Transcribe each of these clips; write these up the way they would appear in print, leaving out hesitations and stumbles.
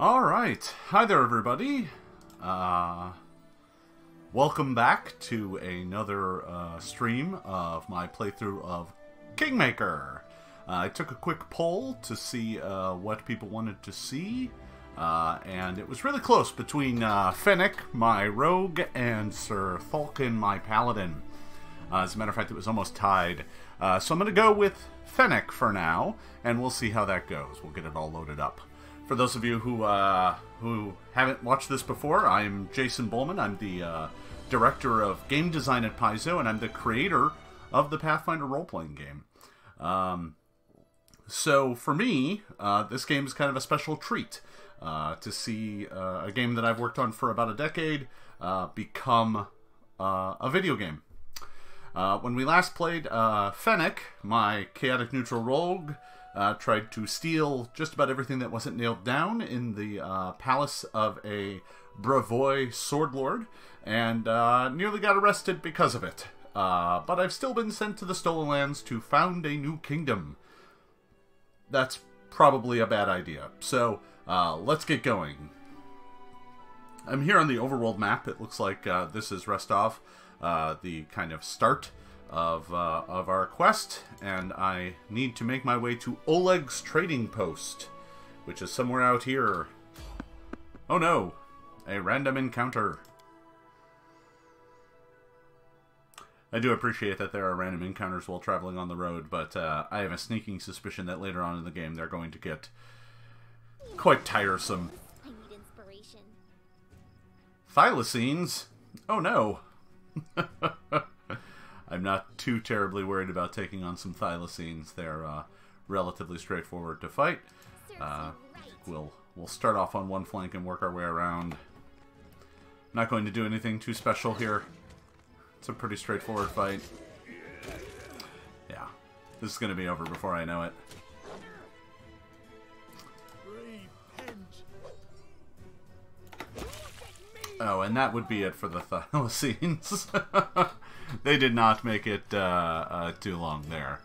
Alright, hi there everybody. Welcome back to another stream of my playthrough of Kingmaker. I took a quick poll to see what people wanted to see, and it was really close between Phinick, my rogue, and Sir Thalkin, my paladin. As a matter of fact, it was almost tied. So I'm going to go with Phinick for now, and we'll see how that goes. We'll get it all loaded up. For those of you who haven't watched this before, I'm Jason Bulmahn. I'm the director of game design at Paizo, and I'm the creator of the Pathfinder role-playing game. So for me, this game is kind of a special treat to see a game that I've worked on for about a decade become a video game. When we last played, Phinick, my chaotic neutral rogue, tried to steal just about everything that wasn't nailed down in the palace of a Bravoy sword lord, and nearly got arrested because of it. But I've still been sent to the Stolen Lands to found a new kingdom. That's probably a bad idea. So, let's get going. I'm here on the overworld map. It looks like this is Restov, the kind of start of our quest, and I need to make my way to Oleg's trading post, which is somewhere out here. Oh no, a random encounter. I do appreciate that there are random encounters while traveling on the road, but I have a sneaking suspicion that later on in the game they're going to get quite tiresome. I need inspiration. Thylacines? Oh no. I'm not too terribly worried about taking on some thylacines. They're relatively straightforward to fight. We'll start off on one flank and work our way around. Not going to do anything too special here. It's a pretty straightforward fight. Yeah, this is going to be over before I know it. Oh, and that would be it for the thylacines. They did not make it too long there.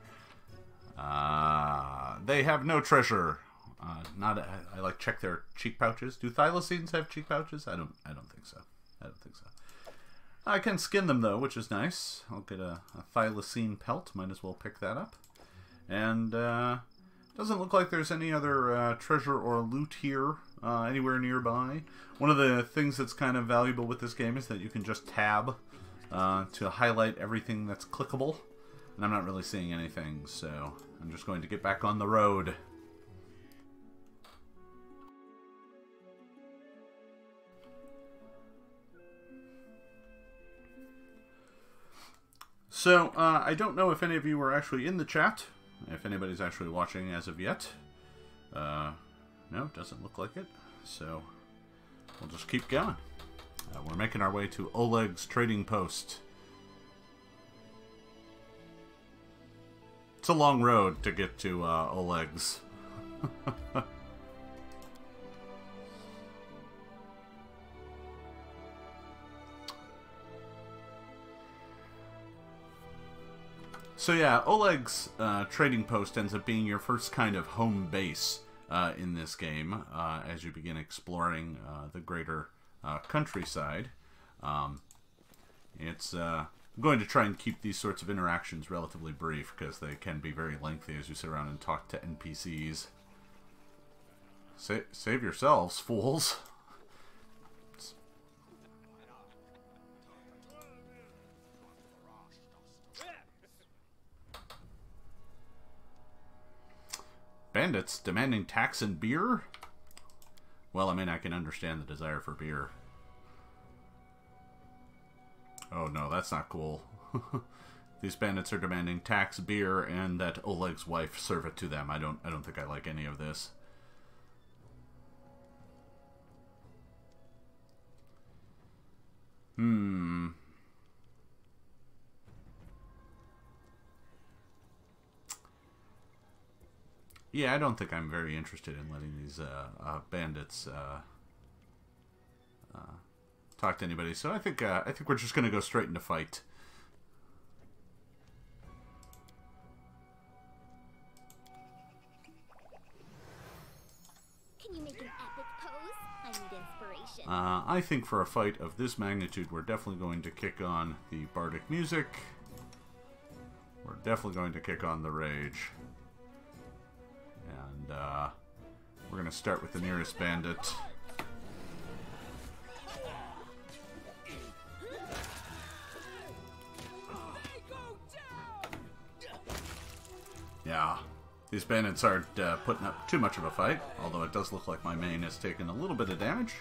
They have no treasure. I like check their cheek pouches. Do thylacines have cheek pouches? I don't think so. I don't think so. I can skin them though, which is nice. I'll get a thylacine pelt. Might as well pick that up. And doesn't look like there's any other treasure or loot here anywhere nearby. One of the things that's kind of valuable with this game is that you can just tab to highlight everything that's clickable. And I'm not really seeing anything, so I'm just going to get back on the road. So, I don't know if any of you were actually in the chat, if anybody's actually watching as of yet. No, doesn't look like it, so we'll just keep going. We're making our way to Oleg's trading post. It's a long road to get to Oleg's. So yeah, Oleg's trading post ends up being your first kind of home base in this game as you begin exploring the greater countryside. It's going to try and keep these sorts of interactions relatively brief because they can be very lengthy as you sit around and talk to NPCs. Save yourselves, fools. Bandits demanding tax and beer? Well, I mean, I can understand the desire for beer. Oh no, that's not cool. These bandits are demanding tax, beer, and that Oleg's wife serve it to them. I don't think I like any of this. Yeah, I don't think I'm very interested in letting these bandits talk to anybody. So I think we're just going to go straight into fight. Can you make an epic pose? I think for a fight of this magnitude, we're definitely going to kick on the bardic music. We're definitely going to kick on the rage. And we're going to start with the nearest bandit. Yeah, these bandits aren't putting up too much of a fight, although it does look like my main has taken a little bit of damage.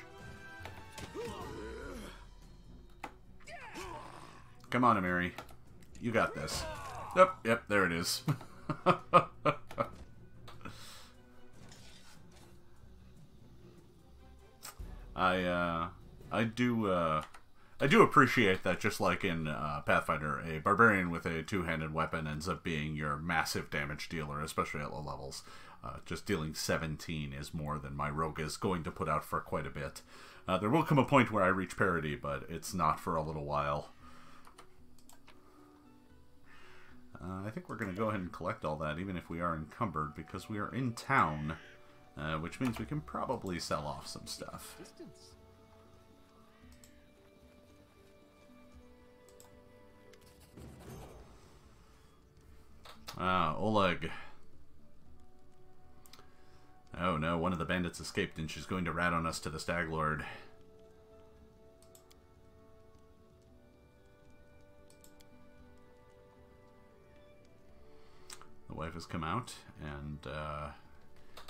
Come on, Amiri. You got this. Yep, there it is. I do appreciate that, just like in Pathfinder, a barbarian with a two-handed weapon ends up being your massive damage dealer, especially at low levels. Just dealing 17 is more than my rogue is going to put out for quite a bit. There will come a point where I reach parity, but it's not for a little while. I think we're going to go ahead and collect all that, even if we are encumbered, because we are in town, which means we can probably sell off some stuff. Oleg. Oh no, one of the bandits escaped and she's going to rat on us to the Stag Lord. The wife has come out and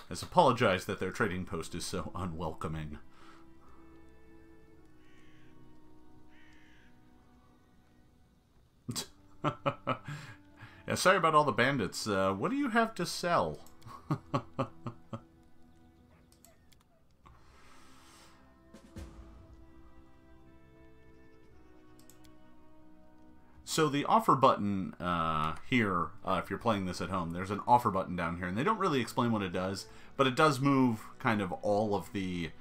has apologized that their trading post is so unwelcoming. Yeah, sorry about all the bandits. What do you have to sell? So the offer button here, if you're playing this at home, there's an offer button down here, and they don't really explain what it does, but it does move kind of all of the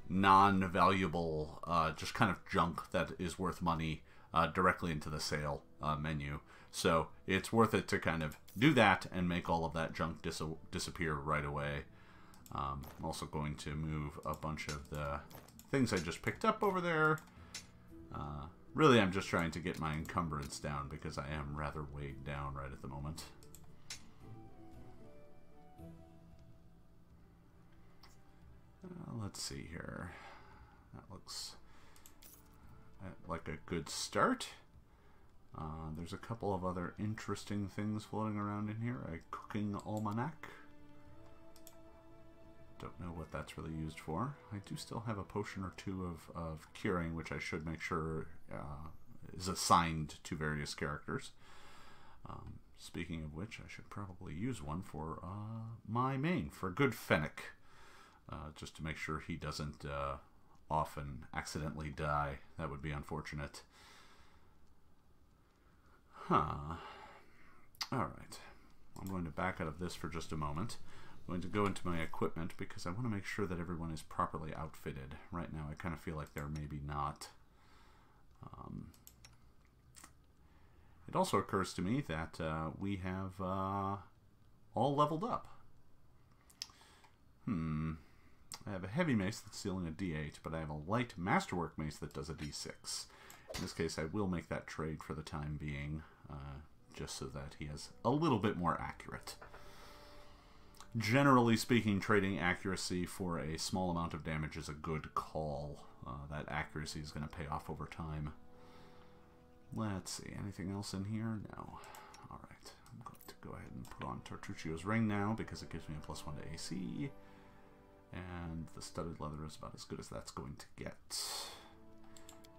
non-valuable, just kind of junk that is worth money directly into the sale menu. So it's worth it to kind of do that and make all of that junk disappear right away. I'm also going to move a bunch of the things I just picked up over there. Really, I'm just trying to get my encumbrance down because I am rather weighed down right at the moment. Let's see here. That looks like a good start. There's a couple of other interesting things floating around in here. A cooking almanac. Don't know what that's really used for. I do still have a potion or two of curing, which I should make sure is assigned to various characters. Speaking of which, I should probably use one for my main, for good Phinick. Just to make sure he doesn't often accidentally die. That would be unfortunate. Huh. Alright. I'm going to back out of this for just a moment. I'm going to go into my equipment because I want to make sure that everyone is properly outfitted. Right now I kind of feel like they're maybe not. It also occurs to me that we have all leveled up. I have a heavy mace that's dealing a D8, but I have a light masterwork mace that does a D6. In this case, I will make that trade for the time being, just so that he is a little bit more accurate. Generally speaking, trading accuracy for a small amount of damage is a good call. That accuracy is going to pay off over time. Let's see, anything else in here? No. Alright, I'm going to go ahead and put on Tortuccio's ring now, because it gives me a +1 to AC. And the studded leather is about as good as that's going to get.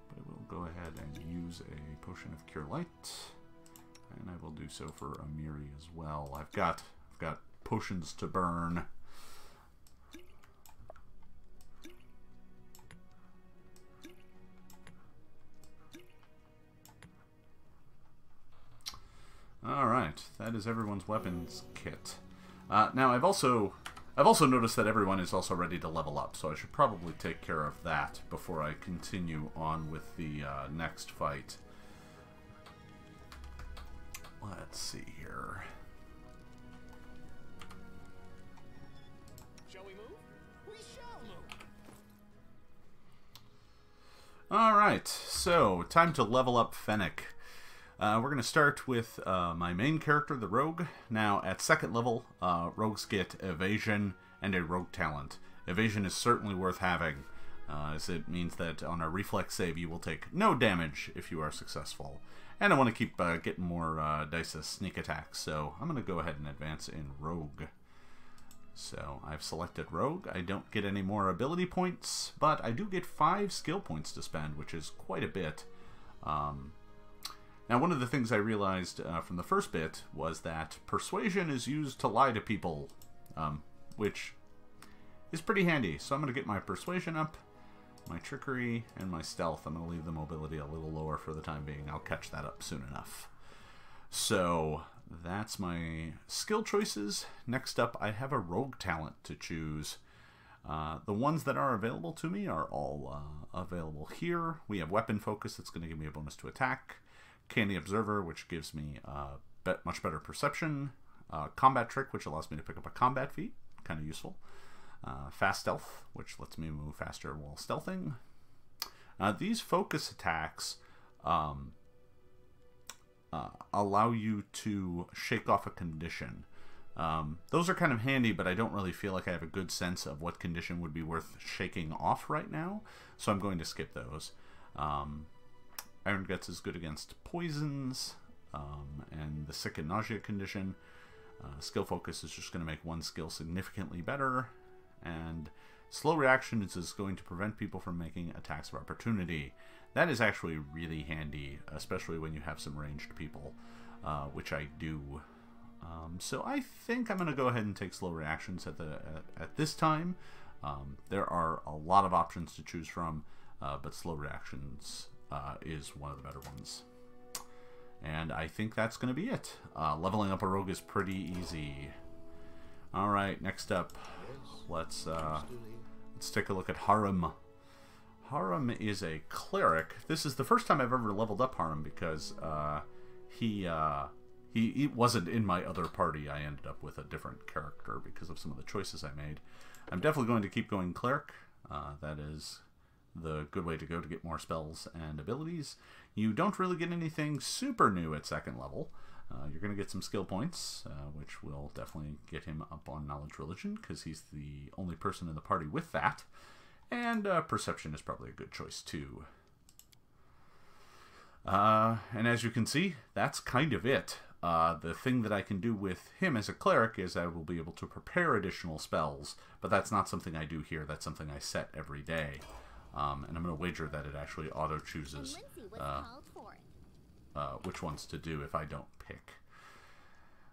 But I will go ahead and use a potion of Cure Light. And I will do so for Amiri as well. I've got potions to burn. Alright, that is everyone's weapons kit. Now I've also noticed that everyone is also ready to level up, so I should probably take care of that before I continue on with the next fight. Let's see here. Shall we move? We shall move. Alright, so time to level up Phinick. We're going to start with my main character, the Rogue. Now, at second level, Rogues get Evasion and a Rogue talent. Evasion is certainly worth having, as it means that on a reflex save you will take no damage if you are successful. And I want to keep getting more dice as sneak attacks, so I'm going to go ahead and advance in Rogue. So I've selected Rogue. I don't get any more ability points, but I do get 5 skill points to spend, which is quite a bit. Now, one of the things I realized from the first bit was that Persuasion is used to lie to people, which is pretty handy. So I'm going to get my Persuasion up, my Trickery, and my Stealth. I'm going to leave the Mobility a little lower for the time being. I'll catch that up soon enough. So that's my skill choices. Next up, I have a Rogue talent to choose. The ones that are available to me are all available here. We have Weapon Focus, that's going to give me a bonus to attack. Canny Observer, which gives me much better perception. Combat Trick, which allows me to pick up a combat feat, kind of useful. Fast Stealth, which lets me move faster while stealthing. These focus attacks allow you to shake off a condition. Those are kind of handy, but I don't really feel like I have a good sense of what condition would be worth shaking off right now, so I'm going to skip those. Iron Guts is good against poisons and the sick and nausea condition. Skill Focus is just going to make one skill significantly better, and Slow Reactions is going to prevent people from making attacks of opportunity. That is actually really handy, especially when you have some ranged people, which I do. So I think I'm going to go ahead and take Slow Reactions at this time. There are a lot of options to choose from, but Slow Reactions is one of the better ones. And I think that's going to be it. Leveling up a Rogue is pretty easy. Alright, next up, let's take a look at Harem. Harem is a cleric. This is the first time I've ever leveled up Harem because he wasn't in my other party. I ended up with a different character because of some of the choices I made. I'm definitely going to keep going cleric. That is the good way to go to get more spells and abilities. You don't really get anything super new at second level. You're going to get some skill points, which will definitely get him up on Knowledge Religion because he's the only person in the party with that. And Perception is probably a good choice too. And as you can see, that's kind of it. The thing that I can do with him as a cleric is I will be able to prepare additional spells, but that's not something I do here. That's something I set every day. And I'm going to wager that it actually auto-chooses which ones to do if I don't pick.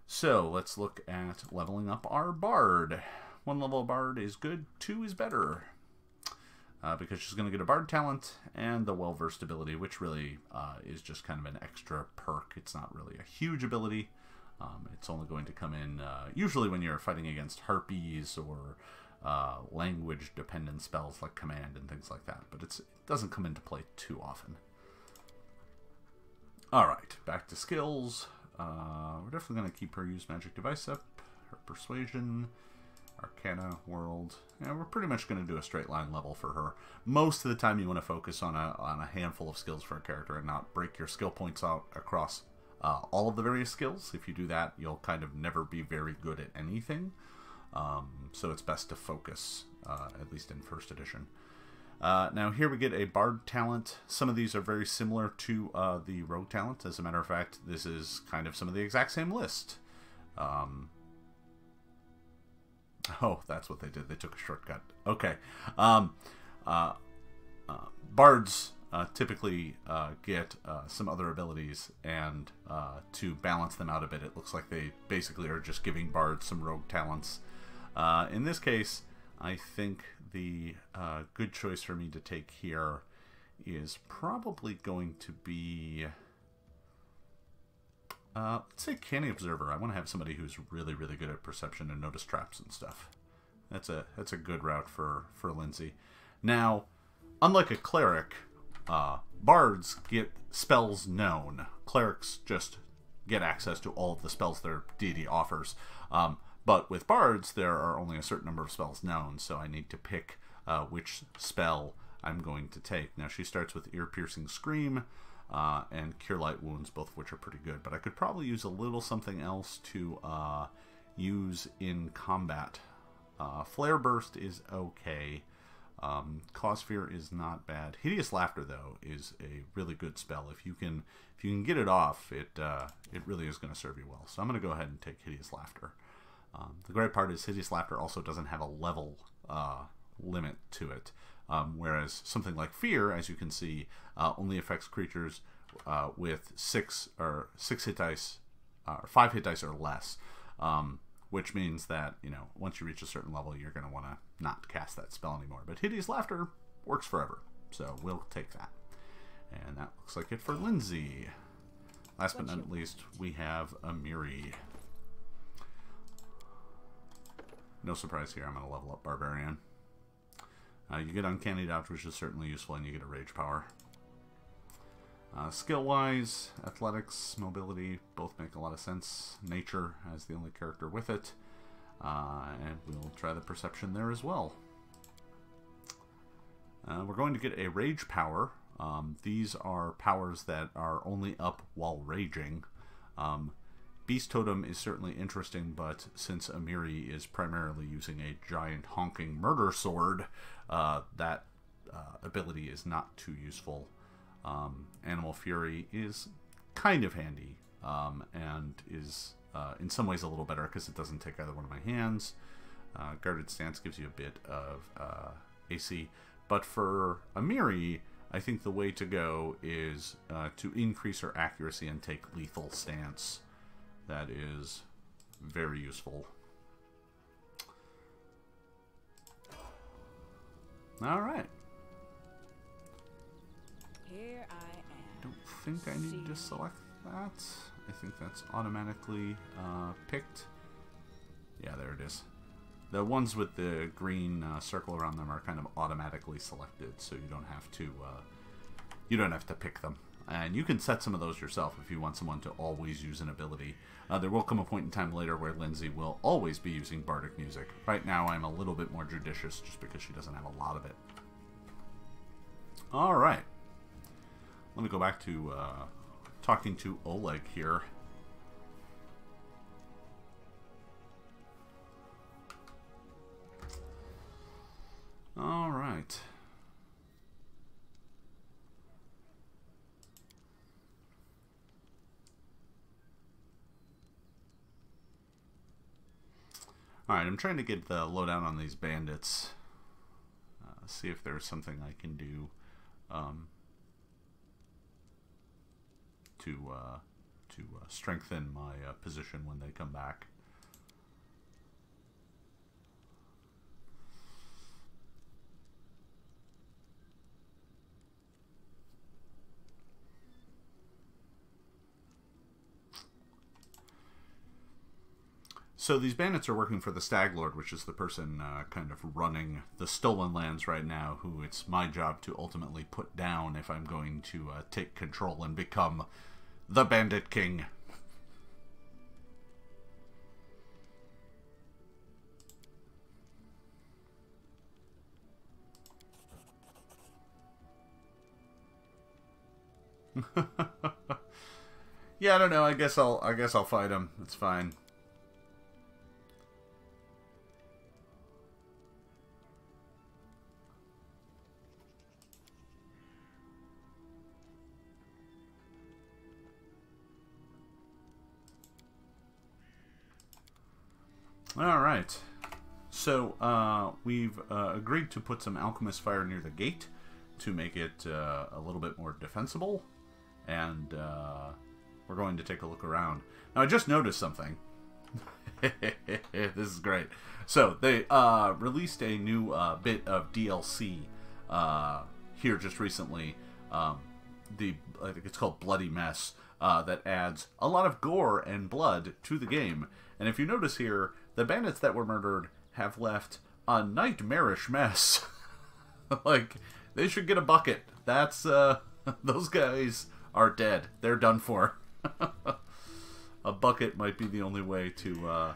So let's look at leveling up our Bard. 1 level Bard is good, 2 is better. Because she's going to get a Bard talent and the Well-Versed ability, which really is just kind of an extra perk. It's not really a huge ability. It's only going to come in usually when you're fighting against harpies or language-dependent spells like Command and things like that. But it doesn't come into play too often. Alright, back to skills. We're definitely going to keep her use Magic Device up, her Persuasion, Arcana, World. Yeah, we're pretty much going to do a straight line level for her. Most of the time you want to focus on a handful of skills for a character and not break your skill points out across all of the various skills. If you do that, you'll kind of never be very good at anything. So it's best to focus, at least in first edition. Now here we get a Bard talent. Some of these are very similar to the Rogue talent. As a matter of fact, this is kind of some of the exact same list. Oh, that's what they did. They took a shortcut. Okay. Bards typically get some other abilities, and to balance them out a bit, it looks like they basically are just giving Bards some Rogue talents. In this case, I think the good choice for me to take here is probably going to be... let's say Canny Observer. I want to have somebody who's really, really good at perception and notice traps and stuff. That's a good route for Lindsay. Now, unlike a cleric, bards get spells known. Clerics just get access to all of the spells their deity offers. But with bards, there are only a certain number of spells known, so I need to pick which spell I'm going to take. Now, she starts with Ear-Piercing Scream and Cure Light Wounds, both of which are pretty good. But I could probably use a little something else to use in combat. Flare Burst is okay. Cause Fear is not bad. Hideous Laughter, though, is a really good spell. If you can get it off, it really is going to serve you well. So I'm going to go ahead and take Hideous Laughter. The great part is Hideous Laughter also doesn't have a level limit to it, whereas something like Fear, as you can see, only affects creatures with 6 hit dice, or 5 hit dice or less, which means that, you know, once you reach a certain level, you're going to want to not cast that spell anymore. But Hideous Laughter works forever, so we'll take that. And that looks like it for Lindsay. Last but not least, we have Amiri. No surprise here, I'm going to level up Barbarian. You get Uncanny Dodge, which is certainly useful, and you get a Rage Power. Skill-wise, Athletics, Mobility, both make a lot of sense. Nature as the only character with it. And we'll try the Perception there as well. We're going to get a Rage Power. These are powers that are only up while raging. Beast Totem is certainly interesting, but since Amiri is primarily using a giant honking murder sword, that ability is not too useful. Animal Fury is kind of handy, and is in some ways a little better because it doesn't take either one of my hands. Guarded Stance gives you a bit of AC, but for Amiri, I think the way to go is to increase her accuracy and take Lethal Stance. That is very useful. Alright. Here I am. Don't think I need to select that. I think that's automatically picked. Yeah, there it is. The ones with the green circle around them are kind of automatically selected, so you don't have to pick them. And you can set some of those yourself if you want someone to always use an ability. There will come a point in time later where Lindsay will always be using bardic music. Right now I'm a little bit more judicious just because she doesn't have a lot of it. Alright. Let me go back to talking to Oleg here. Alright. Alright, I'm trying to get the lowdown on these bandits. See if there's something I can do to strengthen my position when they come back. So these bandits are working for the Stag Lord, which is the person kind of running the stolen lands right now, who it's my job to ultimately put down if I'm going to take control and become the Bandit King. Yeah, I don't know. I guess I'll fight him. It's fine. Alright, so we've agreed to put some Alchemist Fire near the gate to make it a little bit more defensible, and we're going to take a look around. Now I just noticed something. This is great. So they released a new bit of DLC here just recently. I think it's called Bloody Mess, that adds a lot of gore and blood to the game. And if you notice here, the bandits that were murdered have left a nightmarish mess. Like, they should get a bucket. That's, those guys are dead. They're done for. A bucket might be the only way to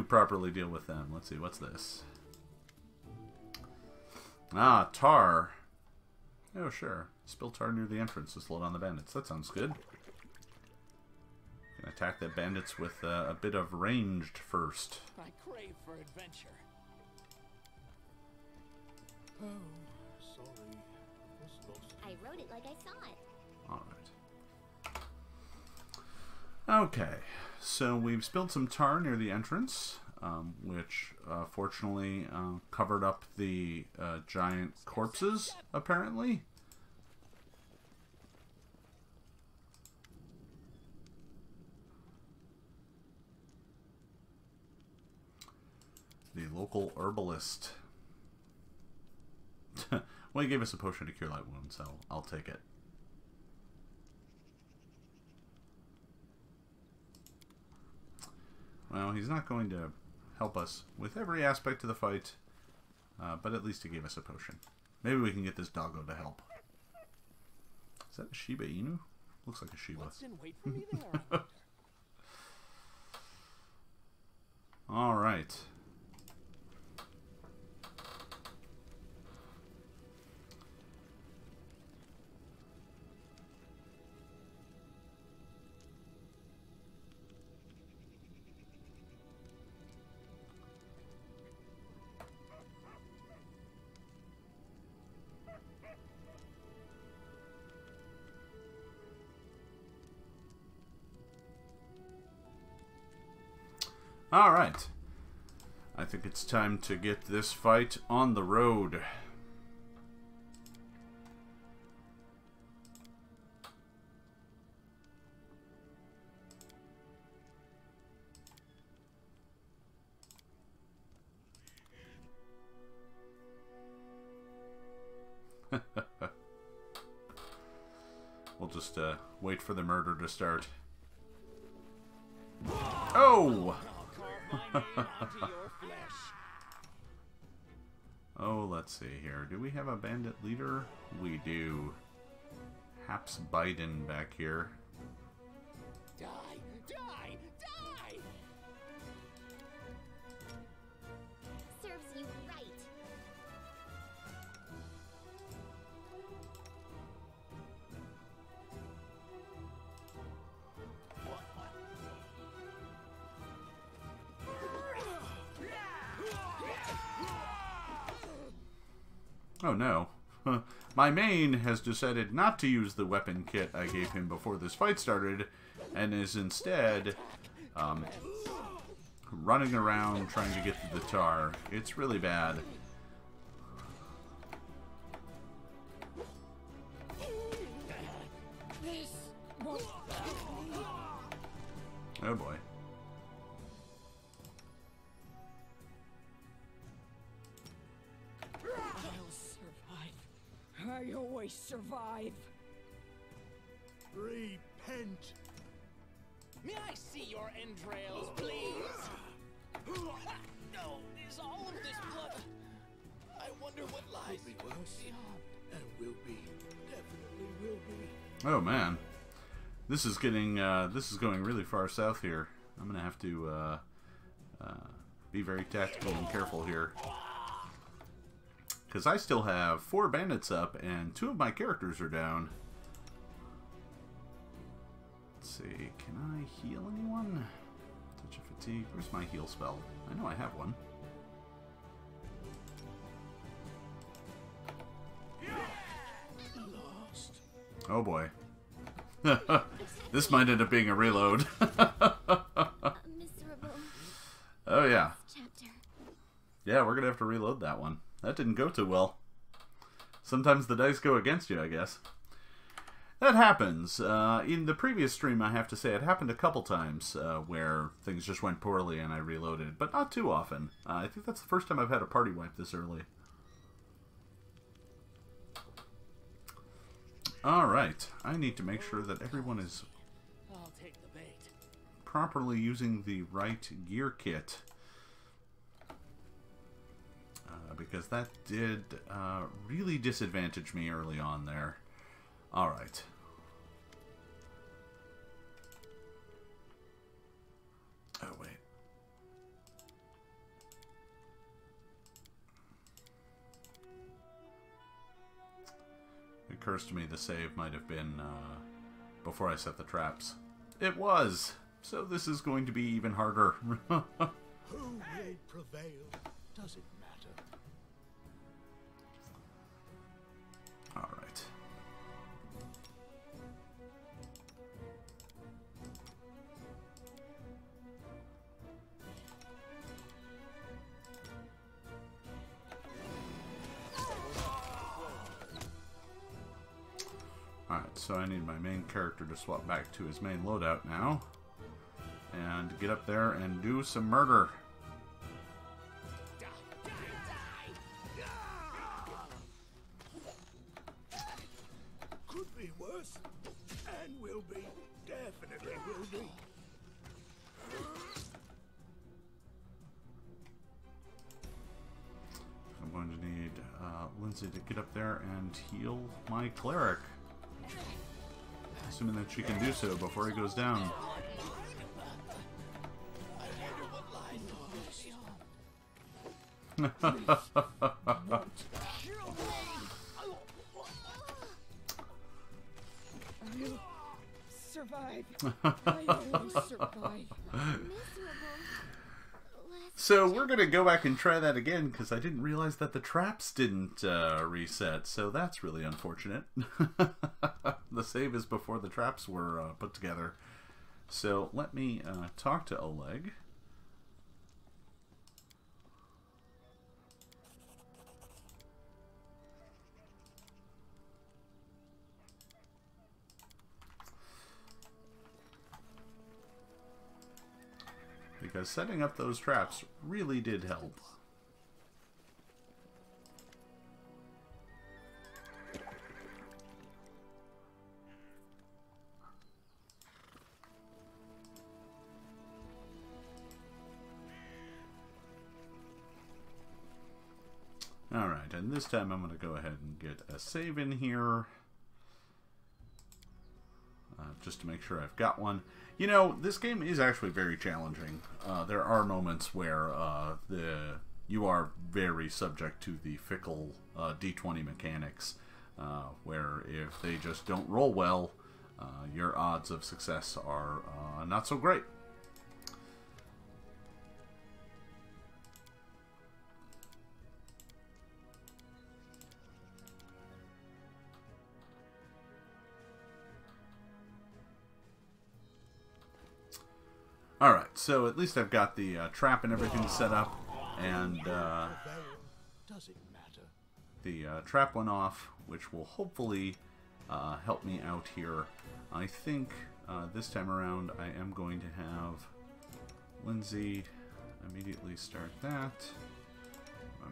properly deal with them. Let's see, what's this? Ah, tar. Oh, sure. Spill tar near the entrance to slow down the bandits. That sounds good. Can attack the bandits with a bit of ranged first. I crave for adventure. Oh, sorry. I wrote it like I saw it. Alright. Okay, so we've spilled some tar near the entrance, which fortunately covered up the giant corpses, apparently. The local herbalist. Well, he gave us a potion to cure light wounds, so I'll take it. Well, he's not going to help us with every aspect of the fight, but at least he gave us a potion. Maybe we can get this doggo to help. Is that a Shiba Inu? Looks like a Shiba. What's in wait for me there? All right. Alright. I think it's time to get this fight on the road. We'll just wait for the murder to start. Oh! Oh, let's see here. Do we have a bandit leader? We do. Haps Biden back here. Die! Die! Die! Serves you right. Oh no. My main has decided not to use the weapon kit I gave him before this fight started, and is instead running around trying to get to the tar. It's really bad. Oh boy. I always survive. Repent. May I see your entrails, please? No, is all of this blood? I wonder what lies Could be worse. beyond. And will be. Definitely will be. Oh man. This is getting this is going really far south here. I'm gonna have to be very tactical and careful here. Because I still have 4 bandits up, and 2 of my characters are down. Let's see, can I heal anyone? Touch of fatigue. Where's my heal spell? I know I have one. Lost. Oh boy. This might end up being a reload. Miserable Oh yeah. chapter. Yeah, we're gonna have to reload that one. That didn't go too well. Sometimes the dice go against you, I guess. That happens. In the previous stream, I have to say, it happened a couple times where things just went poorly and I reloaded, but not too often. I think that's the first time I've had a party wipe this early. Alright, I need to make sure that everyone is I'll take the bait. properly using the right gear kit. Because that did really disadvantage me early on there. Alright. Oh, wait. occurs to me the save might have been before I set the traps. It was! So this is going to be even harder. Who will prevail? Does it matter? Alright. Alright, so I need my main character to swap back to his main loadout now. And get up there and do some murder. Could be worse. And will be. Definitely will be. I'm going to need Lindsay to get up there and heal my cleric. Assuming that she can do so before he goes down. Survive. I always survive. So we're going to go back and try that again because I didn't realize that the traps didn't reset. So that's really unfortunate. The save is before the traps were put together. So let me talk to Oleg. Because setting up those traps really did help. Alright, and this time I'm going to go ahead and get a save in here. Just to make sure I've got one. You know, this game is actually very challenging. There are moments where you are very subject to the fickle D20 mechanics, where if they just don't roll well, your odds of success are not so great. Alright, so at least I've got the trap and everything set up, and Does it matter? the trap went off, which will hopefully help me out here. I think this time around I am going to have Lindsay immediately start that.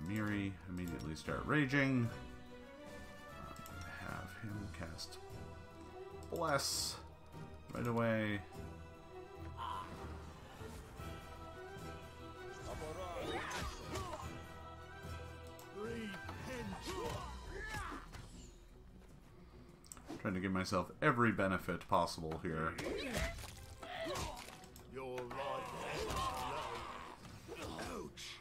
Miri immediately start raging. Have him cast Bless right away. Trying to give myself every benefit possible here. Your life is low. Ouch.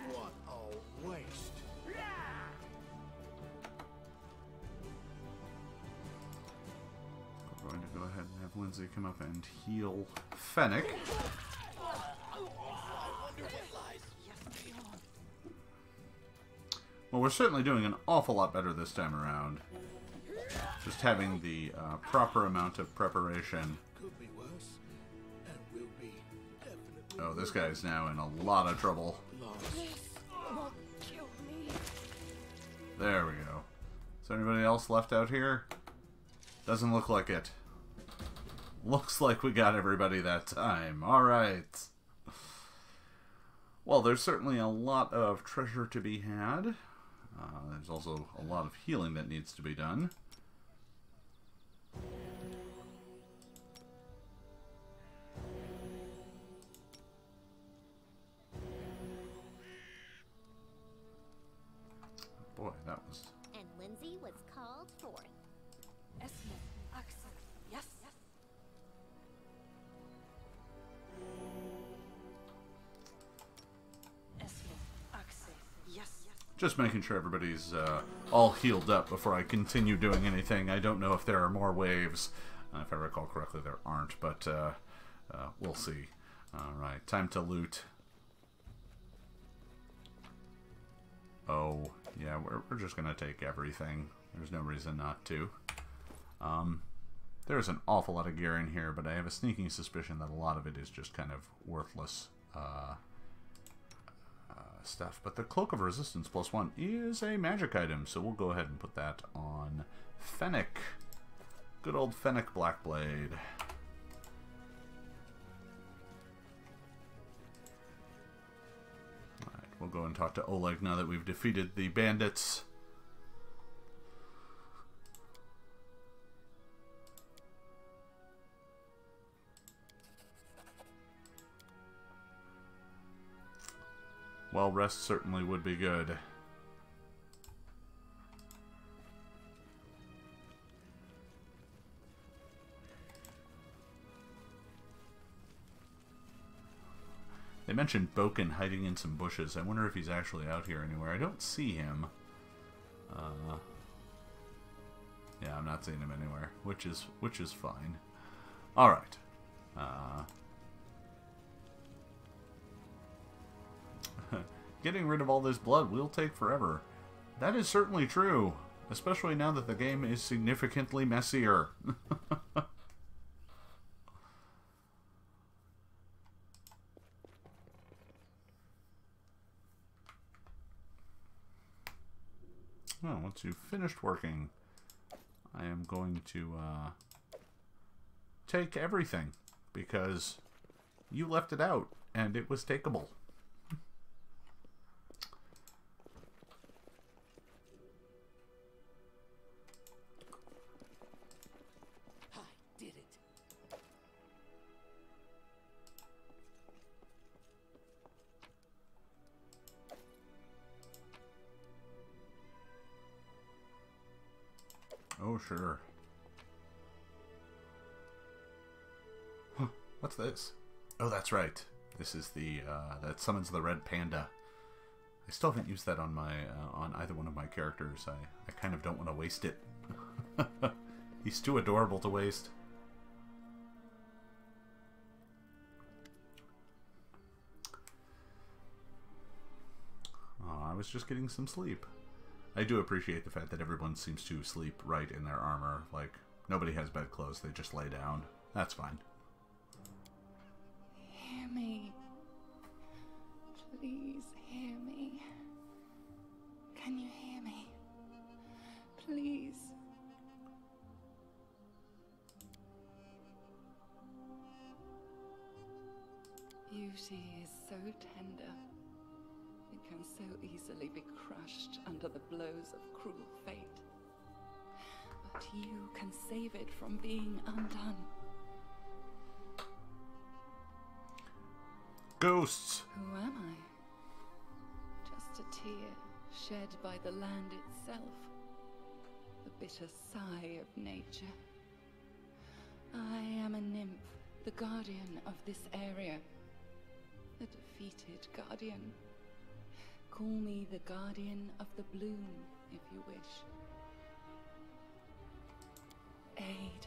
What a waste. I'm going to go ahead and have Lindsay come up and heal Phinick. Well, we're certainly doing an awful lot better this time around. Just having the proper amount of preparation. Could be worse. And will be. Definitely. Oh, this guy's now in a lot of trouble. Won't kill me. There we go. Is there anybody else left out here? Doesn't look like it. Looks like we got everybody that time. Alright. Well, there's certainly a lot of treasure to be had. There's also a lot of healing that needs to be done. Boy, that was... And Lindsay was called forth. Yes. Just making sure everybody's all healed up before I continue doing anything. I don't know if there are more waves. If I recall correctly, there aren't, but we'll see. Alright, time to loot. Oh, yeah, we're just going to take everything. There's no reason not to. There's an awful lot of gear in here, but I have a sneaking suspicion that a lot of it is just kind of worthless stuff. But the Cloak of Resistance +1 is a magic item, so we'll go ahead and put that on Phinick. Good old Phinick Blackblade. Alright, we'll go and talk to Oleg now that we've defeated the bandits. Well, rest certainly would be good. They mentioned Boken hiding in some bushes. I wonder if he's actually out here anywhere. I don't see him. Yeah, I'm not seeing him anywhere, which is fine. All right. Getting rid of all this blood will take forever. That is certainly true, especially now that the game is significantly messier. Well, once you've finished working, I am going to take everything, because you left it out, and it was takeable. Oh, sure. Huh, what's this? Oh, that's right. This is the, that summons the red panda. I still haven't used that on my, on either one of my characters. I kind of don't want to waste it. He's too adorable to waste. Oh, I was just getting some sleep. I do appreciate the fact that everyone seems to sleep right in their armor. Like, nobody has bedclothes, they just lay down. That's fine. Hear me. Please hear me. Can you hear me? Please. Beauty is so tender. It can so easily be crushed under the blows of cruel fate. But you can save it from being undone. Ghosts! Who am I? Just a tear shed by the land itself. The bitter sigh of nature. I am a nymph, the guardian of this area. A defeated guardian. Call me the guardian of the bloom, if you wish. Aid,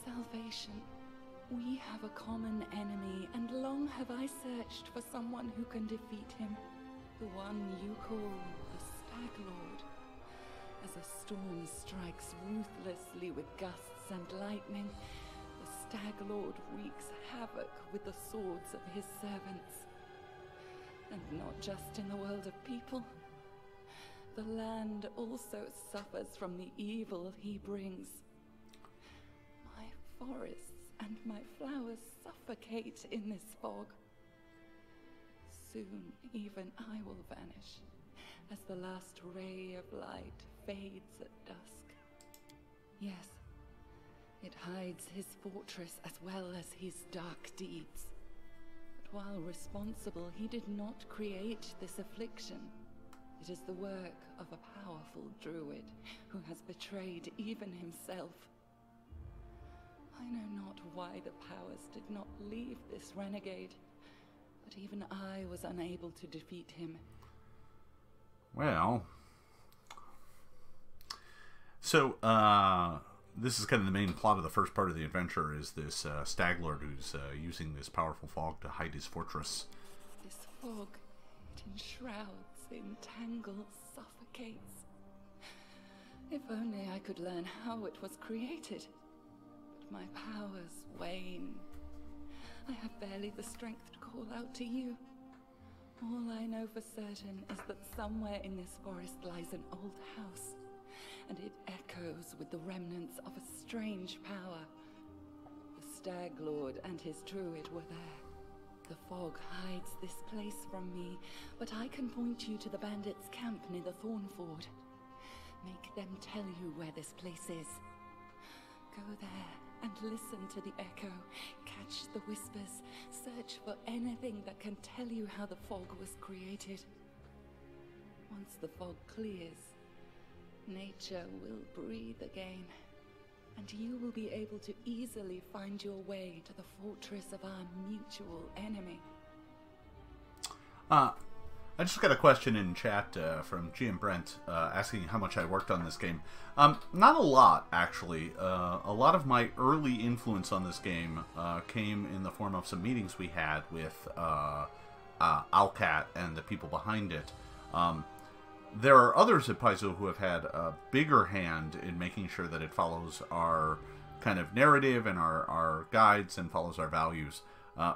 salvation. We have a common enemy, and long have I searched for someone who can defeat him. The one you call the Stag Lord. As a storm strikes ruthlessly with gusts and lightning, the Stag Lord wreaks havoc with the swords of his servants. And not just in the world of people. The land also suffers from the evil he brings. My forests and my flowers suffocate in this fog. Soon even I will vanish, as the last ray of light fades at dusk. Yes, it hides his fortress as well as his dark deeds. While responsible, he did not create this affliction. It is the work of a powerful druid who has betrayed even himself. I know not why the powers did not leave this renegade, but even I was unable to defeat him. Well, so this is kind of the main plot of the first part of the adventure. Is this stag lord who's using this powerful fog to hide his fortress? This fog, it enshrouds, entangles, suffocates. If only I could learn how it was created. But my powers wane. I have barely the strength to call out to you. All I know for certain is that somewhere in this forest lies an old house, and it echoes with the remnants of a strange power. The Stag Lord and his druid were there. The fog hides this place from me, but I can point you to the bandits' camp near the Thornford. Make them tell you where this place is. Go there and listen to the echo, catch the whispers, search for anything that can tell you how the fog was created. Once the fog clears, nature will breathe again, and you will be able to easily find your way to the fortress of our mutual enemy. I just got a question in chat from GM Brent asking how much I worked on this game. Not a lot, actually. A lot of my early influence on this game came in the form of some meetings we had with Owlcat and the people behind it. There are others at Paizo who have had a bigger hand in making sure that it follows our kind of narrative and our guides and follows our values.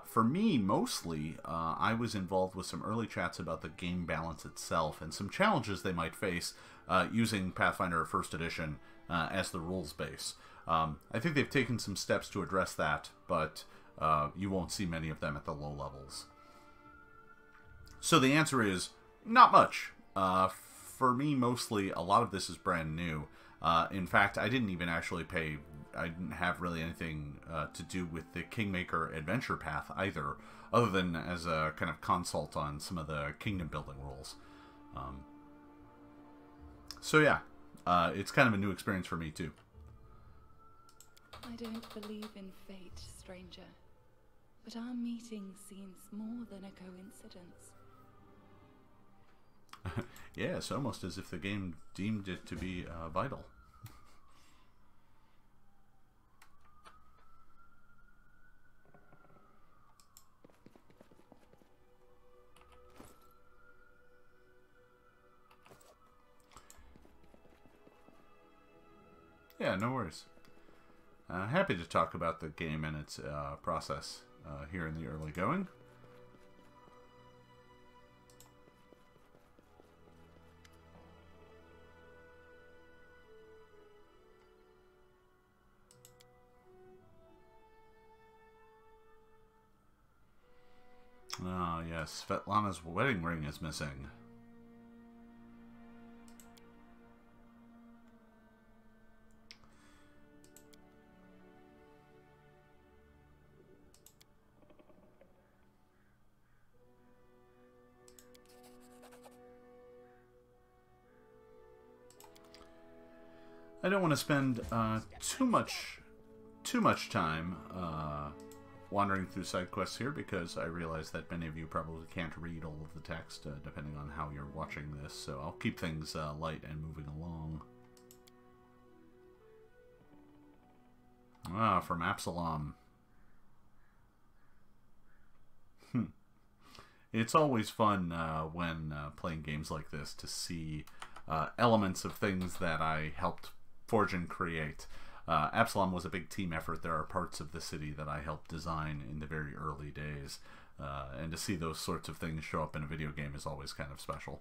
For me, mostly, I was involved with some early chats about the game balance itself and some challenges they might face using Pathfinder 1st Edition as the rules base. I think they've taken some steps to address that, but you won't see many of them at the low levels. So the answer is, not much. For me, mostly, a lot of this is brand new. In fact, I didn't even actually I didn't have really anything to do with the Kingmaker adventure path either, other than as a kind of consult on some of the kingdom building rules. So yeah, it's kind of a new experience for me too. I don't believe in fate, stranger, but our meeting seems more than a coincidence. Yeah, it's almost as if the game deemed it to be vital. Yeah, no worries. Happy to talk about the game and its process here in the early going. Ah, yes, Svetlana's wedding ring is missing. I don't want to spend too much time wandering through side quests here, because I realize that many of you probably can't read all of the text depending on how you're watching this, so I'll keep things light and moving along. Ah, from Absalom. It's always fun when playing games like this to see elements of things that I helped forge and create. Absalom was a big team effort. There are parts of the city that I helped design in the very early days, and to see those sorts of things show up in a video game is always kind of special.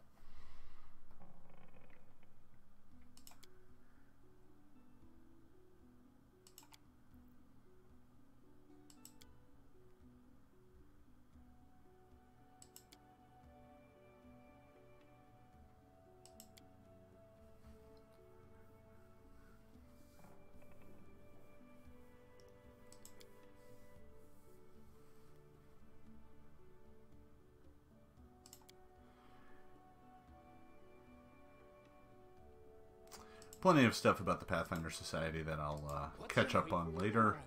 Plenty of stuff about the Pathfinder Society that I'll catch up on later.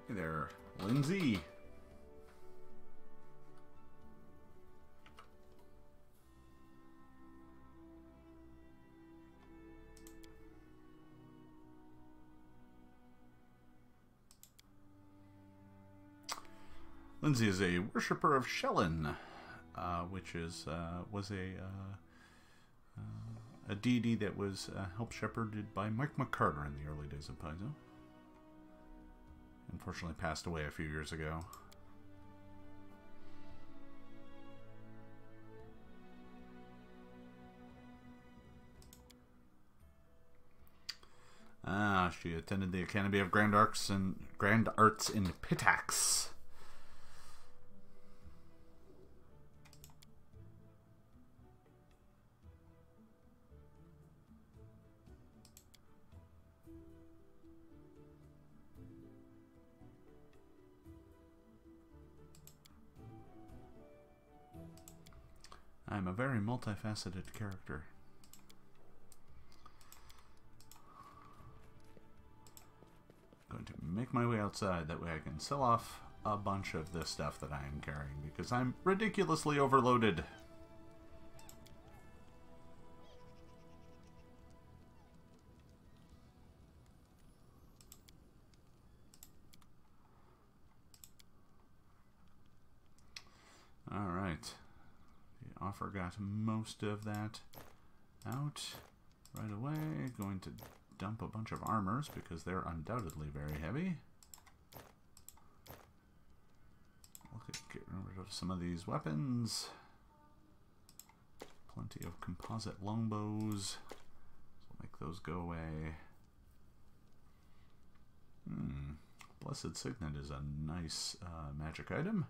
Hey there, Lindsay. Lindsay is a worshipper of Shellin, which is was a deity that was helped shepherded by Mike McCarter in the early days of Paizo. Unfortunately passed away a few years ago. She attended the Academy of Grand Arts in Pitax. I'm a very multifaceted character. Going to make my way outside, that way I can sell off a bunch of this stuff that I am carrying, because I'm ridiculously overloaded. Alright. The offer got most of that out right away. Going to dump a bunch of armors because they're undoubtedly very heavy. Look at getting rid of some of these weapons. Plenty of composite longbows. So make those go away. Blessed Signet is a nice magic item.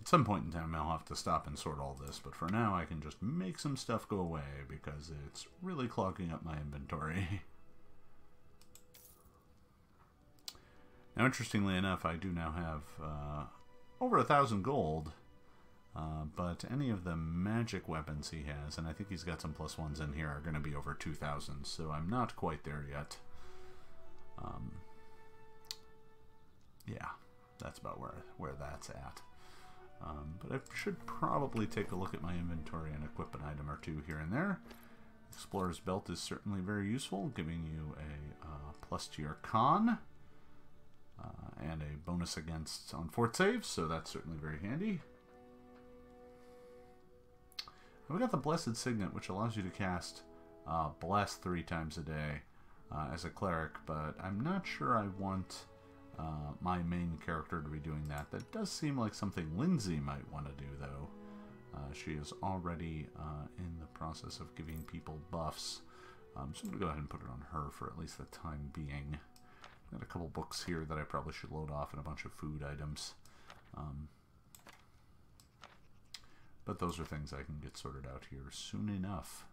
At some point in time I'll have to stop and sort all this, but for now I can just make some stuff go away because it's really clogging up my inventory. Now, interestingly enough, I do now have over 1,000 gold, but any of the magic weapons he has, and I think he's got some +1s in here, are going to be over 2,000, so I'm not quite there yet. Yeah, that's about where that's at. But I should probably take a look at my inventory and equip an item or two here and there. Explorer's Belt is certainly very useful, giving you a plus to your con, and a bonus against on fort saves, so that's certainly very handy. I've got the Blessed Signet, which allows you to cast Bless 3 times a day as a cleric, but I'm not sure I want my main character to be doing that. That does seem like something Lindsay might want to do, though. She is already in the process of giving people buffs. So I'm going to go ahead and put it on her for at least the time being. I've got a couple books here that I probably should load off and a bunch of food items. But those are things I can get sorted out here soon enough.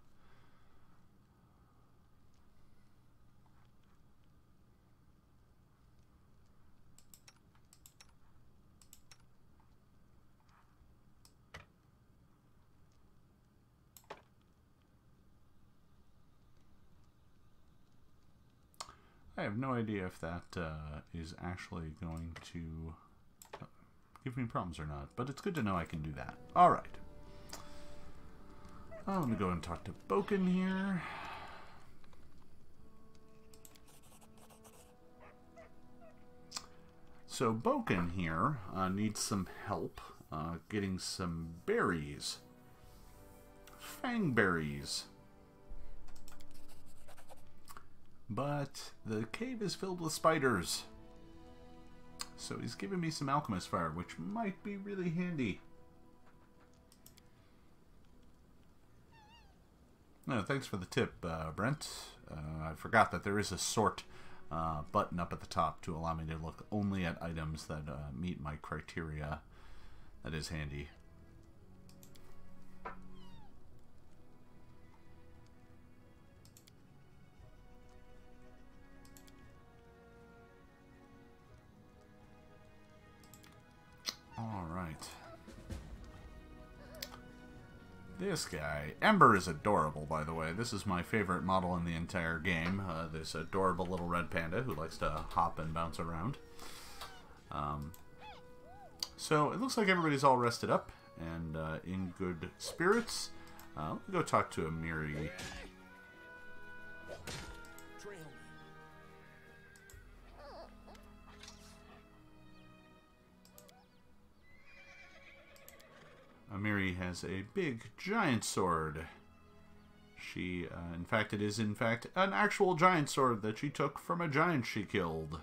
I have no idea if that is actually going to give me problems or not, but it's good to know I can do that. Alright. Let me go and talk to Boken here. So Boken here needs some help getting some berries. Fangberries. But the cave is filled with spiders. So he's giving me some alchemist fire, which might be really handy. No, thanks for the tip, Brent. I forgot that there is a sort button up at the top to allow me to look only at items that meet my criteria. That is handy. Alright. This guy. Ember is adorable, by the way. This is my favorite model in the entire game. This adorable little red panda who likes to hop and bounce around. So it looks like everybody's all rested up and in good spirits. Let me go talk to Amiri. Trail me. Amiri has a big giant sword. She, in fact, it is in fact an actual giant sword that she took from a giant she killed.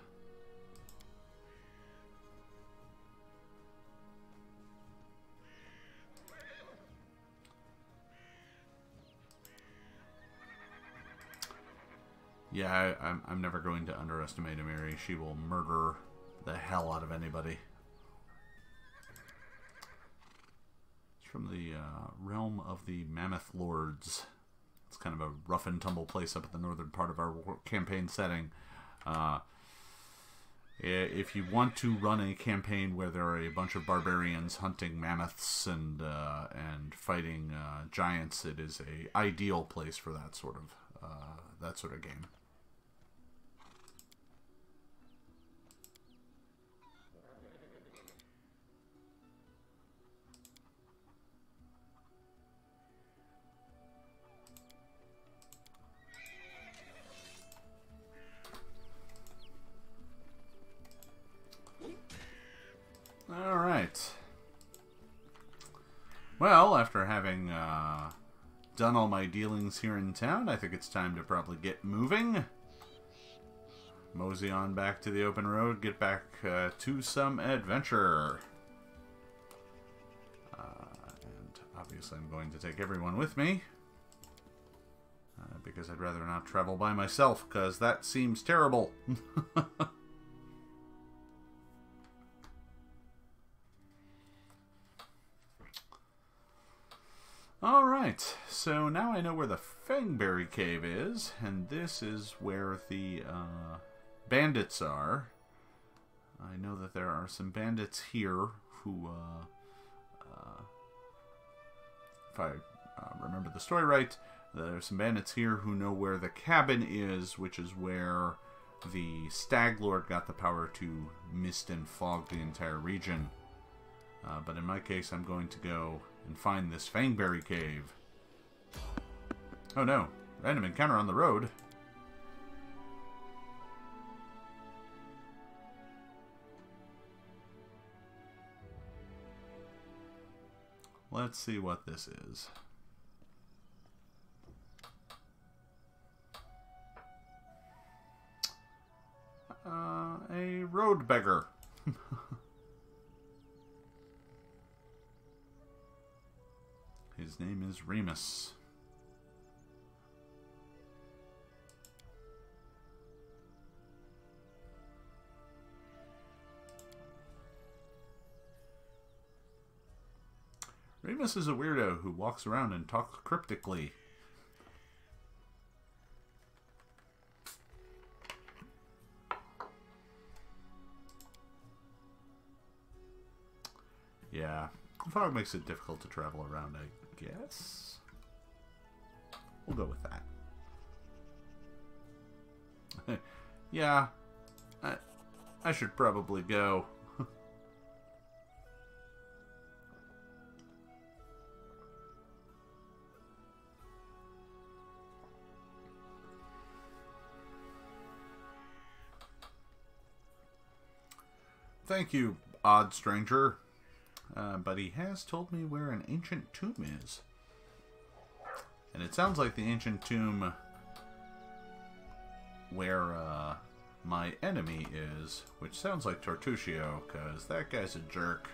Yeah, I'm never going to underestimate Amiri. She will murder the hell out of anybody. It's from the realm of the Mammoth Lords. It's kind of a rough and tumble place up at the northern part of our campaign setting. If you want to run a campaign where there are a bunch of barbarians hunting mammoths and fighting giants, it is a ideal place for that sort of game. Alright. Well, after having done all my dealings here in town, I think it's time to probably get moving. Mosey on back to the open road, get back to some adventure. And obviously I'm going to take everyone with me. Because I'd rather not travel by myself, because that seems terrible. Alright, so now I know where the Fangberry Cave is, and this is where the bandits are. I know that there are some bandits here who, if I remember the story right, there are some bandits here who know where the cabin is, which is where the Stag Lord got the power to mist and fog the entire region. But in my case, I'm going to go and find this Fangberry Cave. Oh no, random encounter on the road. Let's see what this is. A road beggar. His name is Remus. Remus is a weirdo who walks around and talks cryptically. Yeah, fog makes it difficult to travel around, I guess. We'll go with that. Yeah, I should probably go. Thank you, odd stranger. But he has told me where an ancient tomb is. And it sounds like the ancient tomb where my enemy is, which sounds like Tortuccio, because that guy's a jerk.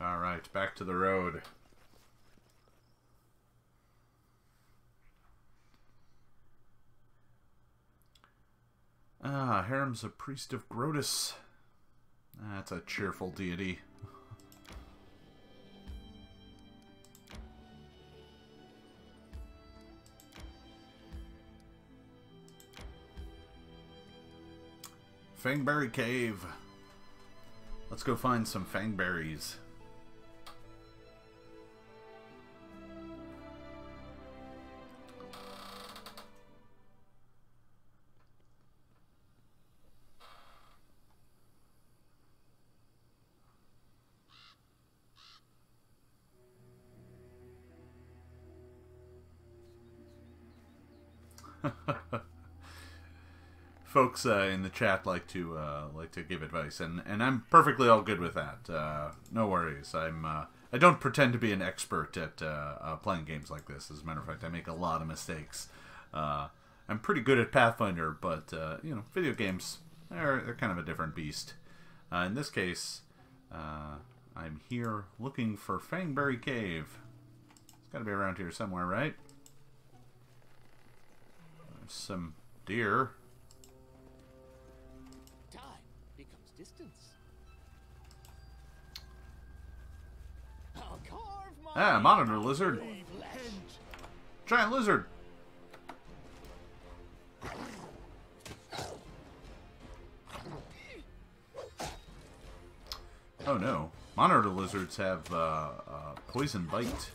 Alright, back to the road. Ah, Harem's a priest of Grotus. That's a cheerful deity. Fangberry Cave. Let's go find some fangberries. Folks in the chat like to give advice, and I'm perfectly all good with that. No worries. I don't pretend to be an expert at playing games like this. As a matter of fact, I make a lot of mistakes. I'm pretty good at Pathfinder, but you know, video games they're kind of a different beast. In this case, I'm here looking for Fangberry Cave. It's got to be around here somewhere, right? There's some deer. Distance. I'll carve my Monitor lizard. Giant lizard. Oh no. Monitor lizards have poison bite,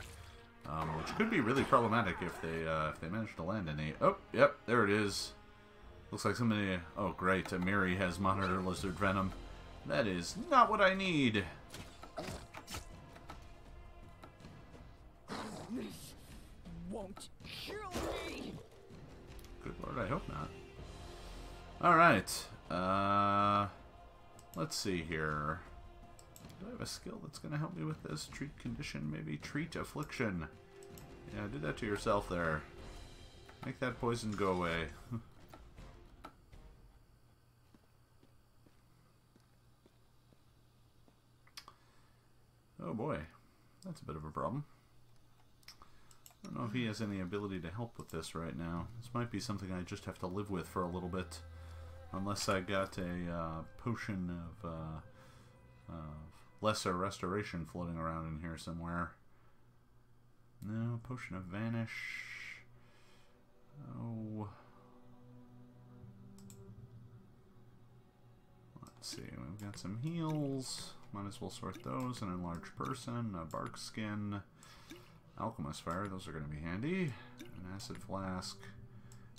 which could be really problematic if they manage to land any. Oh, yep, there it is. Looks like somebody... Oh, great. Amiri has monitor lizard venom. That is not what I need. This won't kill me. Good lord, I hope not. Alright. Let's see here. Do I have a skill that's going to help me with this? Treat condition, maybe? Treat affliction. Yeah, do that to yourself there. Make that poison go away. Oh boy, that's a bit of a problem. I don't know if he has any ability to help with this right now. This might be something I just have to live with for a little bit. Unless I got a potion of lesser restoration floating around in here somewhere. No, potion of vanish. Oh. Let's see, we've got some heals. Might as well sort those. An enlarged person, a bark skin, alchemist fire, those are going to be handy. An acid flask,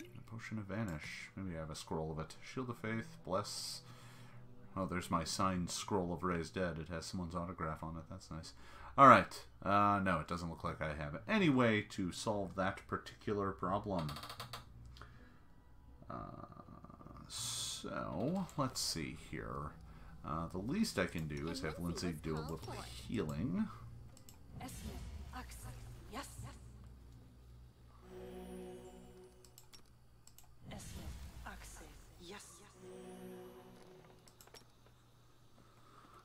a potion of vanish. Maybe I have a scroll of it. Shield of faith, bless. Oh, there's my signed scroll of raised dead. It has someone's autograph on it. That's nice. Alright. No, it doesn't look like I have any way to solve that particular problem. So, let's see here. The least I can do is have Lindsay do a little healing.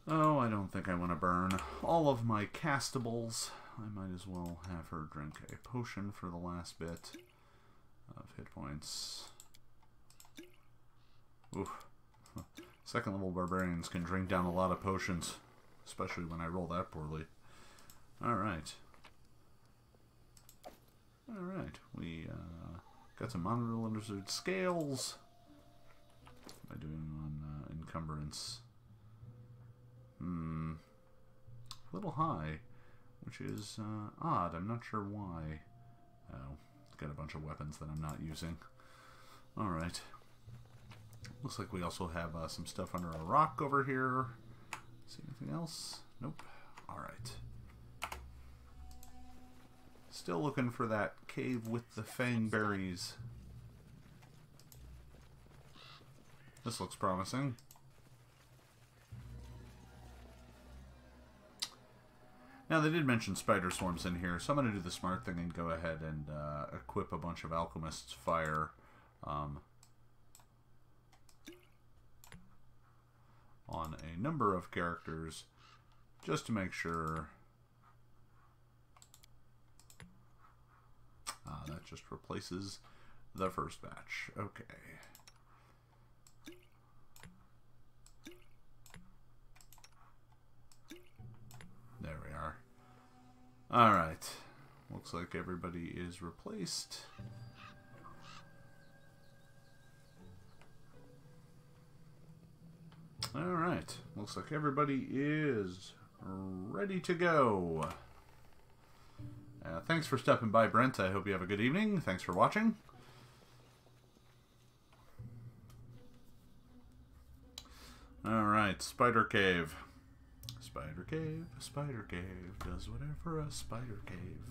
Oh, I don't think I want to burn all of my castables. I might as well have her drink a potion for the last bit of hit points. Oof. Second level barbarians can drink down a lot of potions, especially when I roll that poorly. Alright. Alright, we got some monitor lizard scales. What am I doing on encumbrance? A little high, which is odd. I'm not sure why. Oh, got a bunch of weapons that I'm not using. Alright. Looks like we also have some stuff under a rock over here. See anything else? Nope. Alright. Still looking for that cave with the fangberries. This looks promising. Now, they did mention spider swarms in here, so I'm going to do the smart thing and go ahead and equip a bunch of alchemist's fire. On a number of characters, just to make sure. That just replaces the first batch. Okay. There we are. Alright. Looks like everybody is replaced. Alright. Looks like everybody is ready to go. Thanks for stopping by, Brent. I hope you have a good evening. Thanks for watching. Alright, Spider Cave. Spider Cave, Spider Cave, does whatever a spider cave.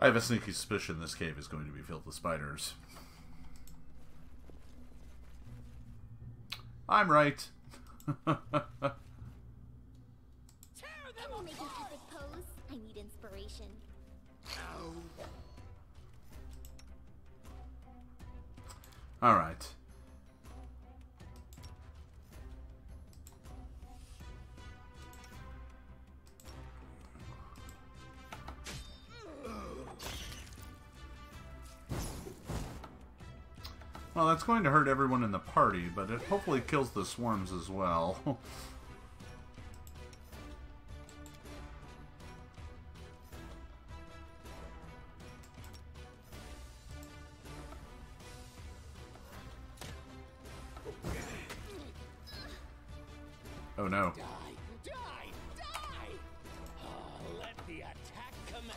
I have a sneaky suspicion this cave is going to be filled with spiders. I'm right. Can we make an epic pose? I need inspiration. Alright. Well, that's going to hurt everyone in the party, but it hopefully kills the swarms as well. Oh no. Die! Die! Die! Oh, let the attack commence.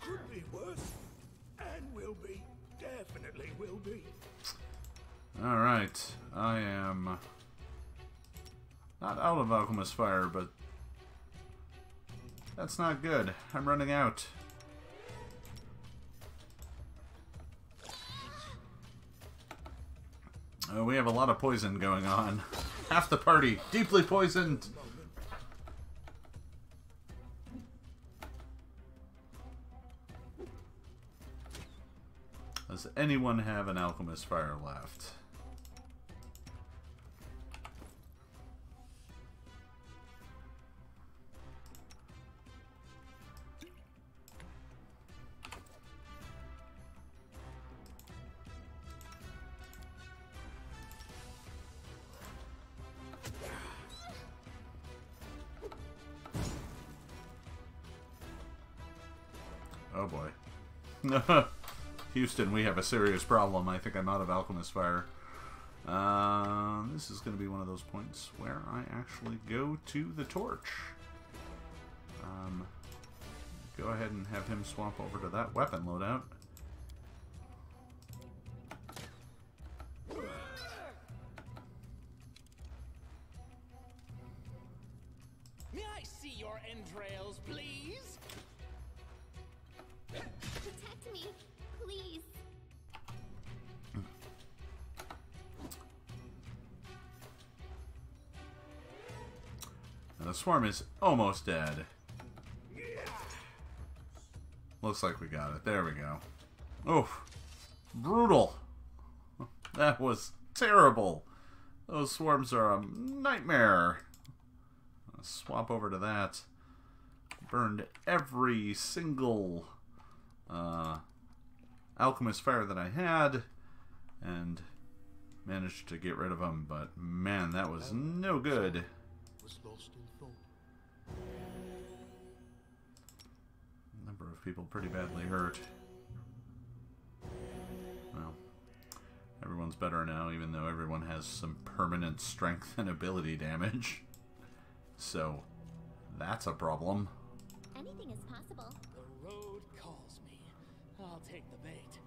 Could be worse. And will be. Definitely will be. Alright. I am not out of Alchemist Fire, but that's not good. I'm running out. We have a lot of poison going on. Half the party deeply poisoned. Does anyone have an Alchemist Fire left? Oh boy. Houston, we have a serious problem. I think I'm out of Alchemist Fire. This is going to be one of those points where I actually go to the torch. Go ahead and have him swap over to that weapon loadout. May I see your entrails, please? Protect me, please. And the swarm is almost dead. Looks like we got it. There we go. Oof. Brutal. That was terrible. Those swarms are a nightmare. I'll swap over to that. Burned every single Alchemist Fire that I had. And managed to get rid of them. But man, that was no good. Was lost in thought. Number of people pretty badly hurt. Well, everyone's better now, even though everyone has some permanent strength and ability damage. So, that's a problem. Anything is possible. The road calls me. I'll take the bait.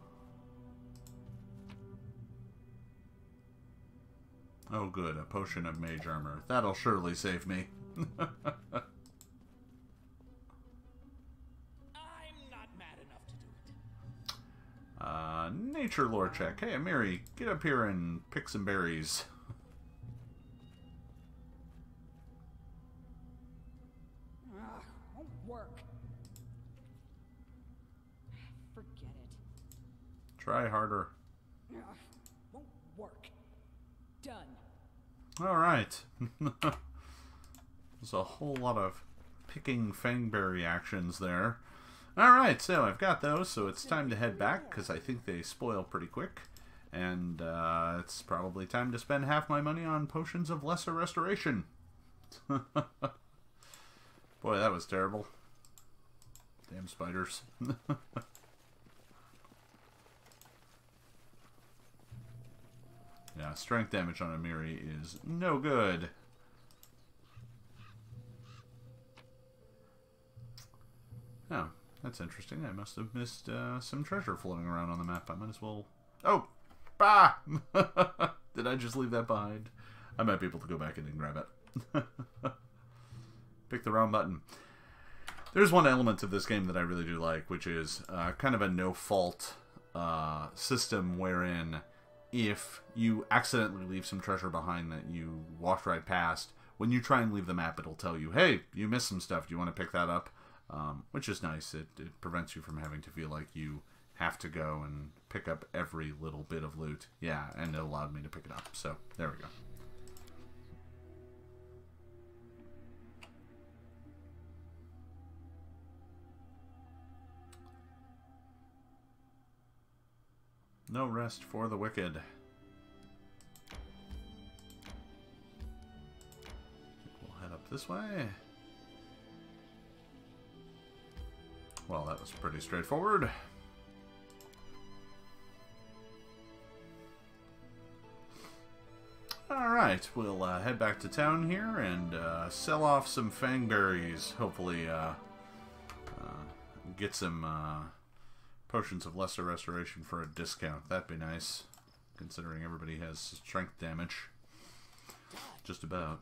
Oh good, a potion of mage armor. That'll surely save me. Nature lore check. Hey, Mary, get up here and pick some berries. Won't work. Forget it. Try harder. Won't work. Done. Alright. There's a whole lot of picking fangberry actions there. Alright, so I've got those, so it's time to head back, because I think they spoil pretty quick. And it's probably time to spend half my money on potions of lesser restoration. Boy, that was terrible. Damn spiders. Yeah, strength damage on Amiri is no good. Oh, that's interesting. I must have missed some treasure floating around on the map. I might as well... Oh! Bah! Did Did I just leave that behind? I might be able to go back in and grab it. Pick the wrong button. There's one element of this game that I really do like, which is kind of a no-fault system wherein if you accidentally leave some treasure behind that you walked right past, when you try and leave the map, it'll tell you, hey, you missed some stuff. Do you want to pick that up? Which is nice. It prevents you from having to feel like you have to go and pick up every little bit of loot. Yeah, and it allowed me to pick it up. So, there we go. No rest for the wicked. We'll head up this way. Well, that was pretty straightforward. Alright, we'll head back to town here and sell off some fangberries. Hopefully get some potions of lesser restoration for a discount. That'd be nice, considering everybody has strength damage. Just about.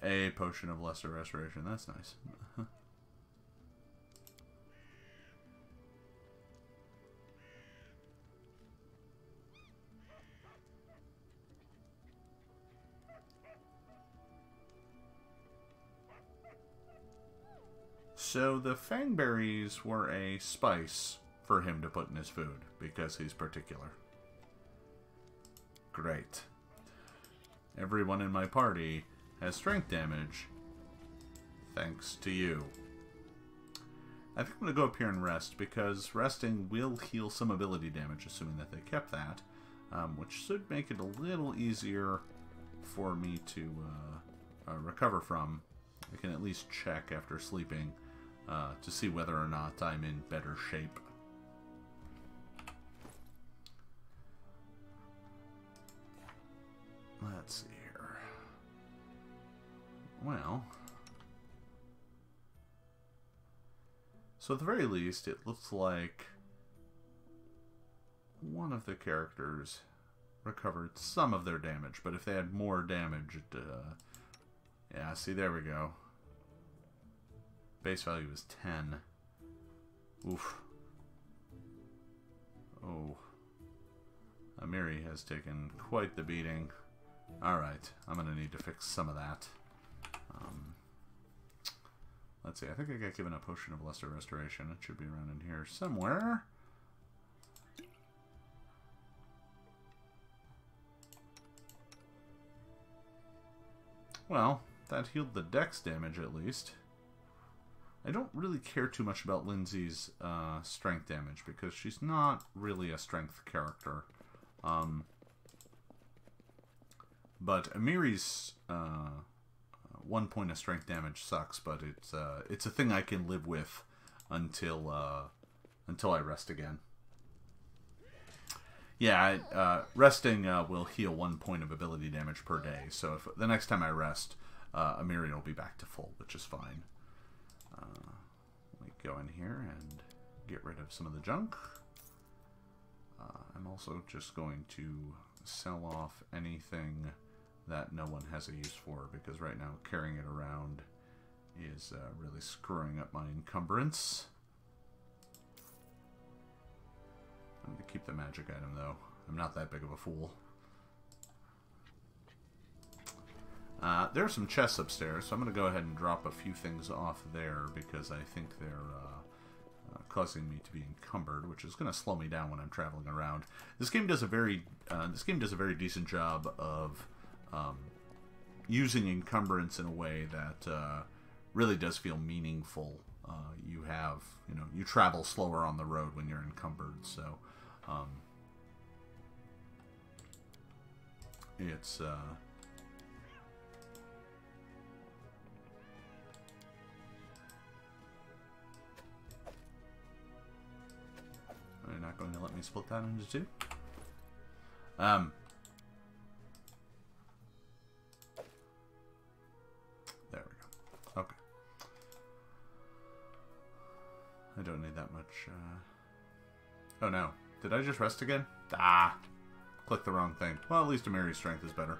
A potion of lesser restoration. That's nice. So the fangberries were a spice for him to put in his food because he's particular. Great. Everyone in my party has strength damage thanks to you. I think I'm going to go up here and rest because resting will heal some ability damage, assuming that they kept that, which should make it a little easier for me to recover from. I can at least check after sleeping to see whether or not I'm in better shape. Let's see here. Well, so at the very least, it looks like one of the characters recovered some of their damage, but if they had more damage, yeah, see, there we go. Base value is 10. Oof. Oh. Amiri has taken quite the beating. Alright, I'm going to need to fix some of that. Let's see, I think I got given a potion of lesser restoration. It should be around in here somewhere. Well, that healed the dex damage at least. I don't really care too much about Lindsay's strength damage because she's not really a strength character. But Amiri's 1 point of strength damage sucks, but it's a thing I can live with until I rest again. Yeah, resting will heal 1 point of ability damage per day. So if the next time I rest, Amiri will be back to full, which is fine. Let me go in here and get rid of some of the junk. I'm also just going to sell off anything that no one has a use for, because right now carrying it around is really screwing up my encumbrance. I'm going to keep the magic item, though. I'm not that big of a fool. There are some chests upstairs, so I'm going to go ahead and drop a few things off there, because I think they're causing me to be encumbered, which is going to slow me down when I'm traveling around. This game does a very decent job of using encumbrance in a way that really does feel meaningful. You travel slower on the road when you're encumbered, so it's You're not going to let me split that into two? I don't need that much. Oh no. Did I just rest again? Ah! Click the wrong thing. Well, at least a Mary's strength is better.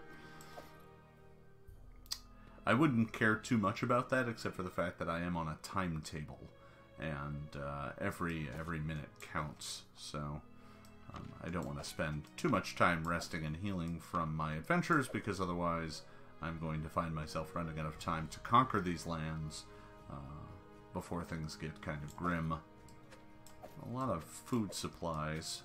I wouldn't care too much about that, except for the fact that I am on a timetable. And every minute counts. So I don't want to spend too much time resting and healing from my adventures, because otherwise I'm going to find myself running out of time to conquer these lands before things get kind of grim. A lot of food supplies,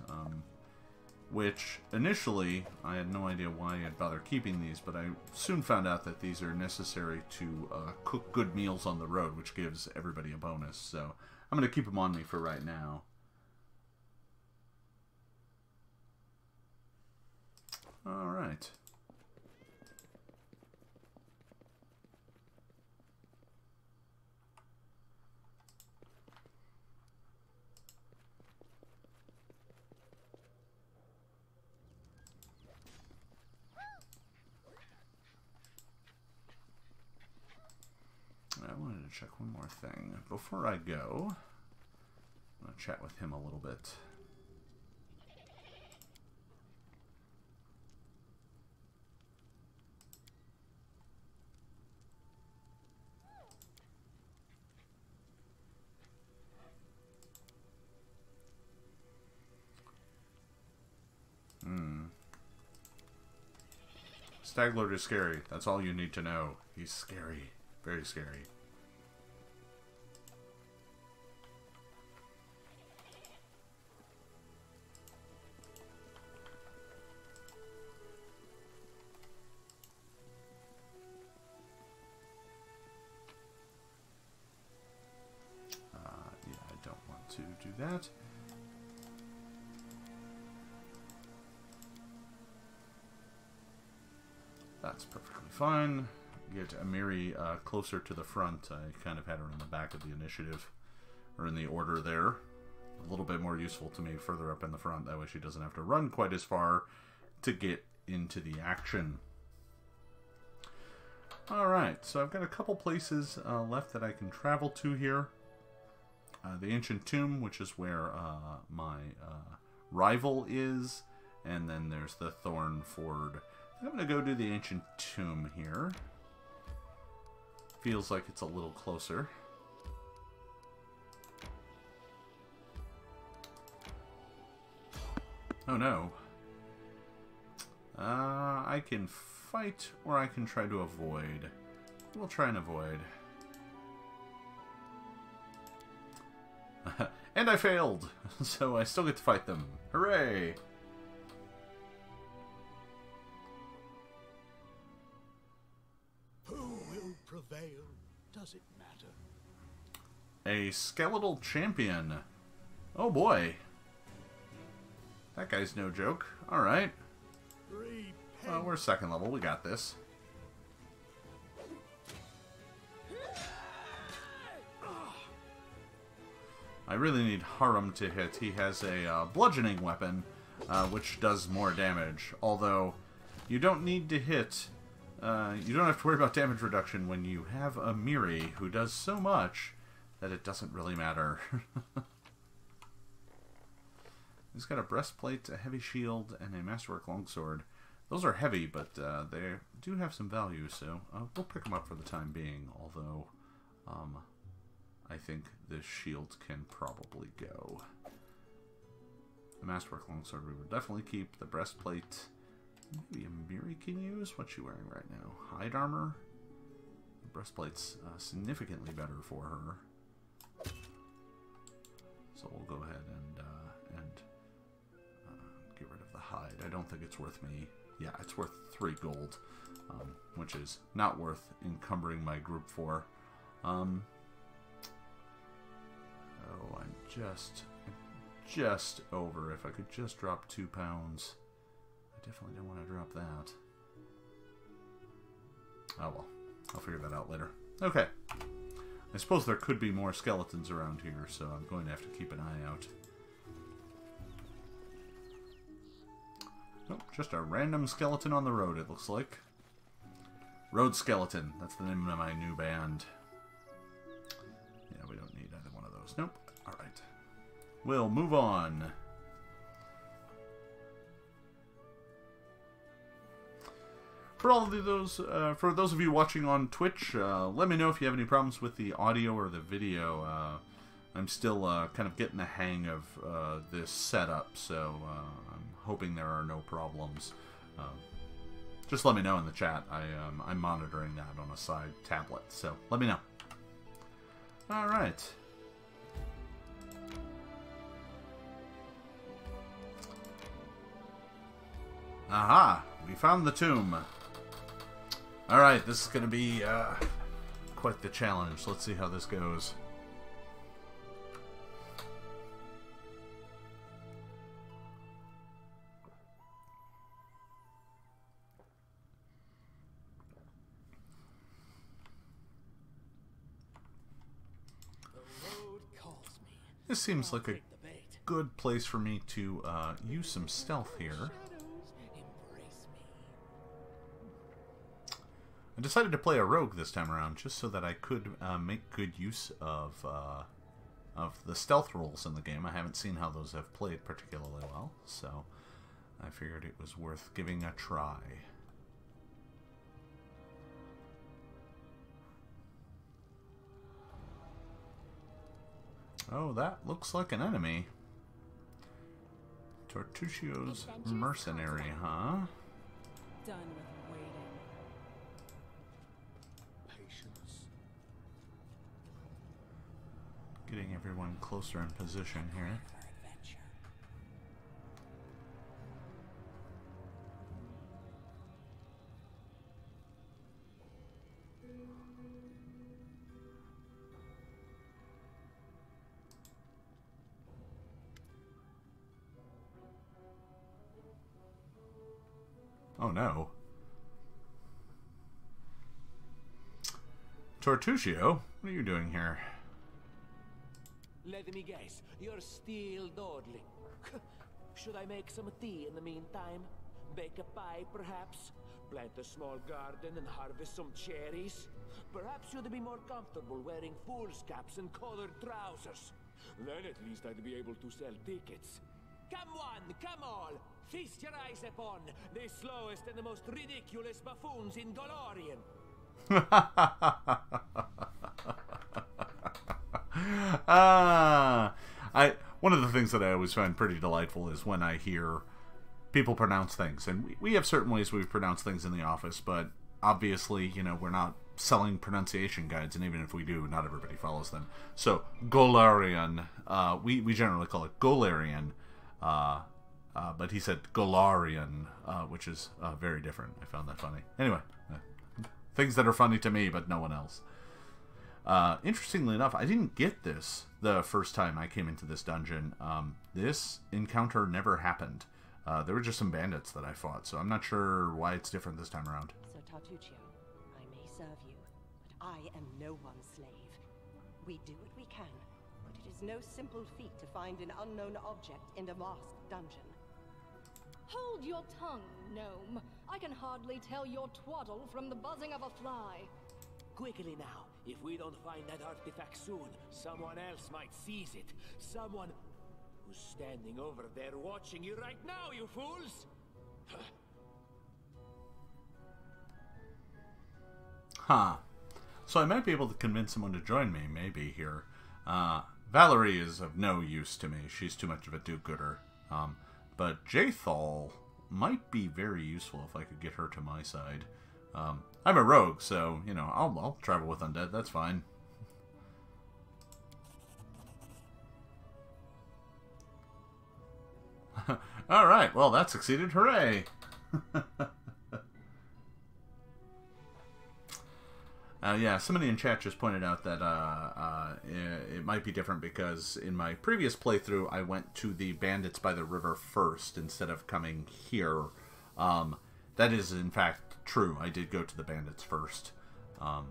which initially I had no idea why I'd bother keeping these, but I soon found out that these are necessary to cook good meals on the road, which gives everybody a bonus. So I'm going to keep them on me for right now. Alright. I wanted to check one more thing. Before I go, I'm going to chat with him a little bit. Staglord is scary. That's all you need to know. He's scary. Very scary. Yeah, I don't want to do that. That's perfectly fine. Get Amiri closer to the front. I kind of had her in the back of the initiative, or in the order there. A little bit more useful to me further up in the front. That way she doesn't have to run quite as far to get into the action. Alright, so I've got a couple places left that I can travel to here. The Ancient Tomb, which is where my rival is, and then there's the Thorn Ford. I'm going to go to the Ancient Tomb here. Feels like it's a little closer. Oh no. I can fight, or I can try to avoid. We'll try and avoid. And I failed! So I still get to fight them. Hooray! Prevail, does it matter? A skeletal champion. Oh boy. That guy's no joke. Alright. Well, we're second level. We got this. I really need Harum to hit. He has a bludgeoning weapon, which does more damage. Although, you don't need to hit... you don't have to worry about damage reduction when you have a Miri who does so much that it doesn't really matter. He's got a breastplate, a heavy shield, and a masterwork longsword. Those are heavy, but they do have some value, so we'll pick them up for the time being, although I think this shield can probably go. The masterwork longsword we would definitely keep. The breastplate... Maybe a Miri can use? What's she wearing right now? Hide armor? The breastplate's significantly better for her. So we'll go ahead and get rid of the hide. I don't think it's worth me... Yeah, it's worth 3 gold. Which is not worth encumbering my group for. Oh, I'm just over. If I could just drop 2 pounds... Definitely don't want to drop that. Oh well. I'll figure that out later. Okay. I suppose there could be more skeletons around here, so I'm going to have to keep an eye out. Nope, just a random skeleton on the road, it looks like. Road Skeleton. That's the name of my new band. Yeah, we don't need either one of those. Nope. Alright. we'll move on. For those of you watching on Twitch, let me know if you have any problems with the audio or the video. I'm still kind of getting the hang of this setup, so I'm hoping there are no problems. Just let me know in the chat. I'm monitoring that on a side tablet, so let me know. All right. Aha! We found the tomb. Alright, this is going to be quite the challenge. Let's see how this goes. This seems like a good place for me to use some stealth here. I decided to play a rogue this time around, just so that I could make good use of the stealth rules in the game. I haven't seen how those have played particularly well, so I figured it was worth giving a try. Oh, that looks like an enemy. Tortuccio's mercenary, huh? Done with waiting. Getting everyone closer in position here. Oh no. Tortuccio, what are you doing here? Let me guess, you're still dawdling. Should I make some tea in the meantime? Bake a pie, perhaps? Plant a small garden and harvest some cherries? Perhaps you'd be more comfortable wearing fool's caps and colored trousers. Then at least I'd be able to sell tickets. Come one, come all! Feast your eyes upon the slowest and the most ridiculous buffoons in Golarion. One of the things that I always find pretty delightful is when I hear people pronounce things. And we have certain ways we pronounce things in the office, but obviously, you know, we're not selling pronunciation guides, and even if we do, not everybody follows them. So, Golarion, we generally call it Golarion, but he said Golarion, which is very different. I found that funny. Anyway, things that are funny to me, but no one else. Interestingly enough, I didn't get this the first time I came into this dungeon. This encounter never happened. There were just some bandits that I fought, so I'm not sure why it's different this time around. Sir Tartuccio, I may serve you, but I am no one's slave. We do what we can, but it is no simple feat to find an unknown object in a masked dungeon. Hold your tongue, gnome. I can hardly tell your twaddle from the buzzing of a fly. Quickly now, if we don't find that artifact soon, someone else might seize it. Someone who's standing over there watching you right now, you fools! Huh. So I might be able to convince someone to join me, maybe, here. Valerie is of no use to me. She's too much of a do-gooder. But Jathal might be very useful if I could get her to my side. I'm a rogue, so, you know, I'll travel with undead. That's fine. Alright, well, that succeeded. Hooray! Yeah, somebody in chat just pointed out that it might be different because in my previous playthrough, I went to the bandits by the river first instead of coming here. That is, in fact, true. I did go to the bandits first. I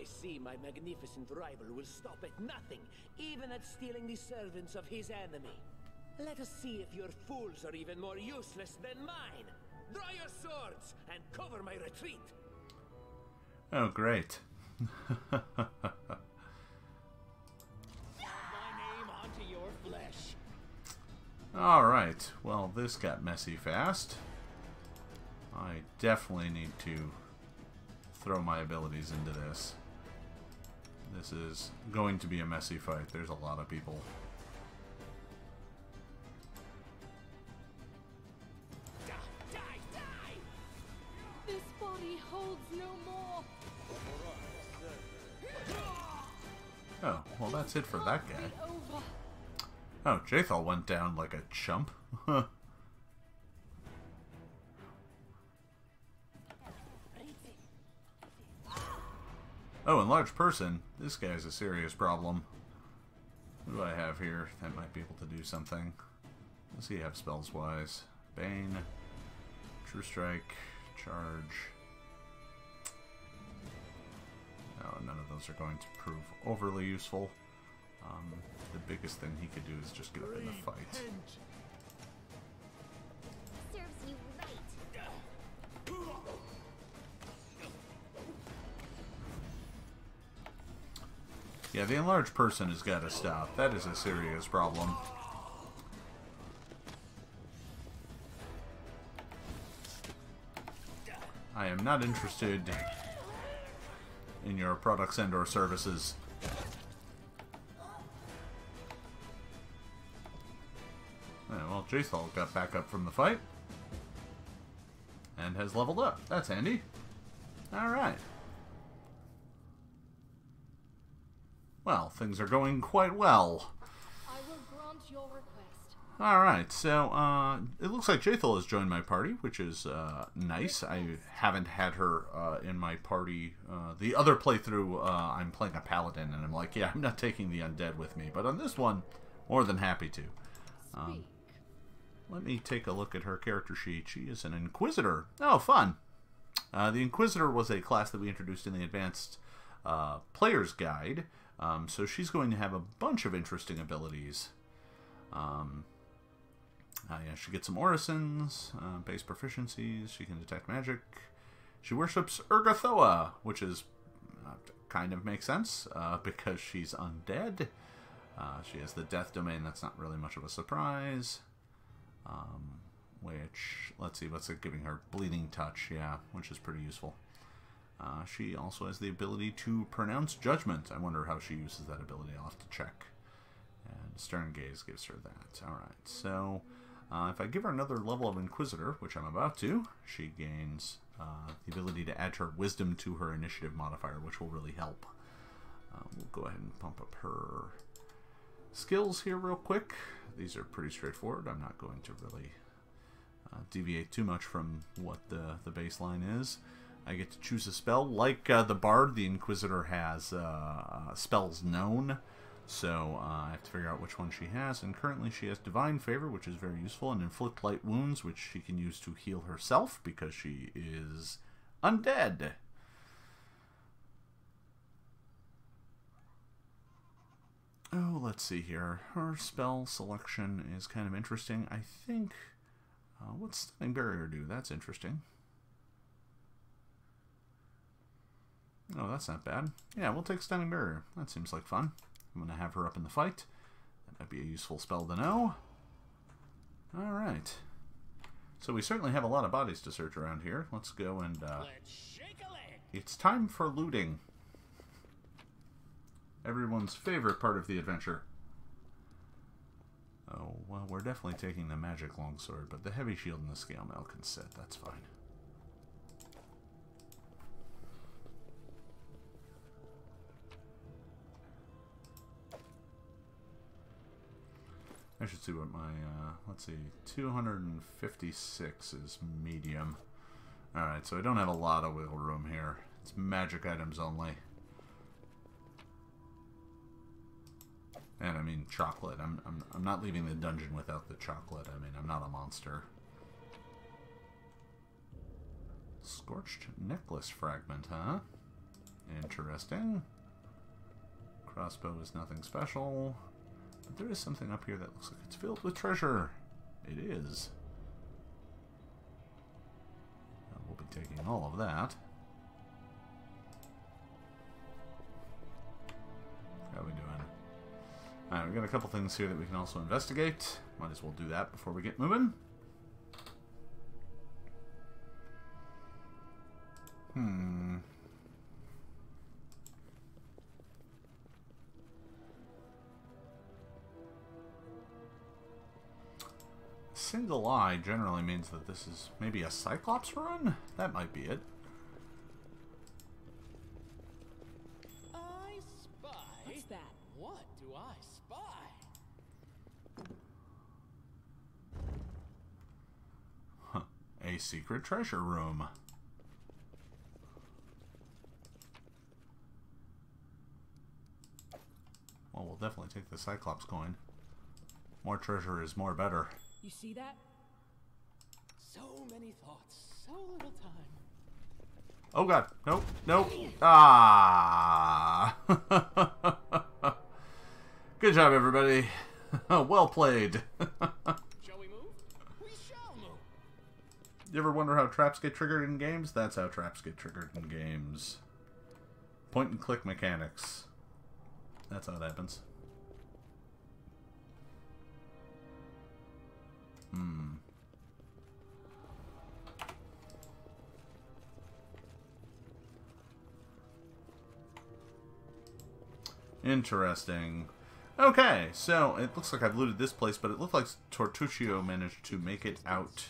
see my magnificent rival will stop at nothing, even at stealing the servants of his enemy. Let us see if your fools are even more useless than mine. Draw your swords and cover my retreat. Oh, great. My name onto your flesh. Alright, well, this got messy fast. I definitely need to throw my abilities into this. This is going to be a messy fight. There's a lot of people. This body holds no more. Oh, well, that's it for that guy. Be over. Oh, Jathal went down like a chump. Oh, enlarged person. This guy's a serious problem. What do I have here that might be able to do something? Let's see, have spells wise. Bane, True Strike, Charge. No, none of those are going to prove overly useful. The biggest thing he could do is just get up in the fight. Serves you right. Yeah, the enlarged person has got to stop. That is a serious problem. I am not interested in your products and or services. Well, Jathal got back up from the fight and has leveled up. That's handy. Alright. Well, things are going quite well. I will grant your request. Alright, so it looks like Jathal has joined my party, which is nice. I haven't had her in my party. The other playthrough, I'm playing a paladin, and I'm like, yeah, I'm not taking the undead with me. But on this one, more than happy to. Let me take a look at her character sheet. She is an inquisitor. Oh, fun. The inquisitor was a class that we introduced in the advanced player's guide. So she's going to have a bunch of interesting abilities. Yeah, she gets some orisons, base proficiencies. She can detect magic. She worships Urgathoa, which is kind of makes sense because she's undead. She has the death domain. That's not really much of a surprise. Which, let's see, what's it giving her? Bleeding touch, yeah, which is pretty useful. She also has the ability to pronounce judgment. I wonder how she uses that ability. I'll have to check. And Stern Gaze gives her that. Alright, so if I give her another level of Inquisitor, which I'm about to, she gains the ability to add her Wisdom to her Initiative modifier, which will really help. We'll go ahead and pump up her skills here real quick. These are pretty straightforward. I'm not going to really deviate too much from what the baseline is. I get to choose a spell. Like the Bard, the Inquisitor has spells known, so I have to figure out which one she has. And currently she has Divine Favor, which is very useful, and Inflict Light Wounds, which she can use to heal herself because she is undead. Oh, let's see here. Her spell selection is kind of interesting. I think... what's Stunning Barrier do? That's interesting. Oh, that's not bad. Yeah, we'll take Stunning Barrier. That seems like fun. I'm going to have her up in the fight. That might be a useful spell to know. Alright. So we certainly have a lot of bodies to search around here. Let's go and... Let's shake a leg. It's time for looting. Everyone's favorite part of the adventure. Oh, well, we're definitely taking the magic longsword, but the heavy shield and the scale mail can sit. That's fine. I should see what my, let's see, 256 is medium. Alright, so I don't have a lot of wiggle room here. It's magic items only. And I mean chocolate. I'm not leaving the dungeon without the chocolate. I mean, I'm not a monster. Scorched necklace fragment, huh? Interesting. Crossbow is nothing special. But there is something up here that looks like it's filled with treasure. It is. We'll be taking all of that. How are we doing? Alright, we got a couple things here that we can also investigate. Might as well do that before we get moving. Single eye generally means that this is maybe a Cyclops run? That might be it. I spy. What's that? What do I spy? Huh. A secret treasure room. Well, we'll definitely take the Cyclops coin. More treasure is more better. You see that? So many thoughts, so little time. Oh god, nope, nope. Ah! Good job, everybody. Well played. Shall we move? We shall move. You ever wonder how traps get triggered in games? That's how traps get triggered in games. Point and click mechanics. That's how it happens. Interesting. Okay, so it looks like I've looted this place, but it looked like Tortuccio managed to make it out.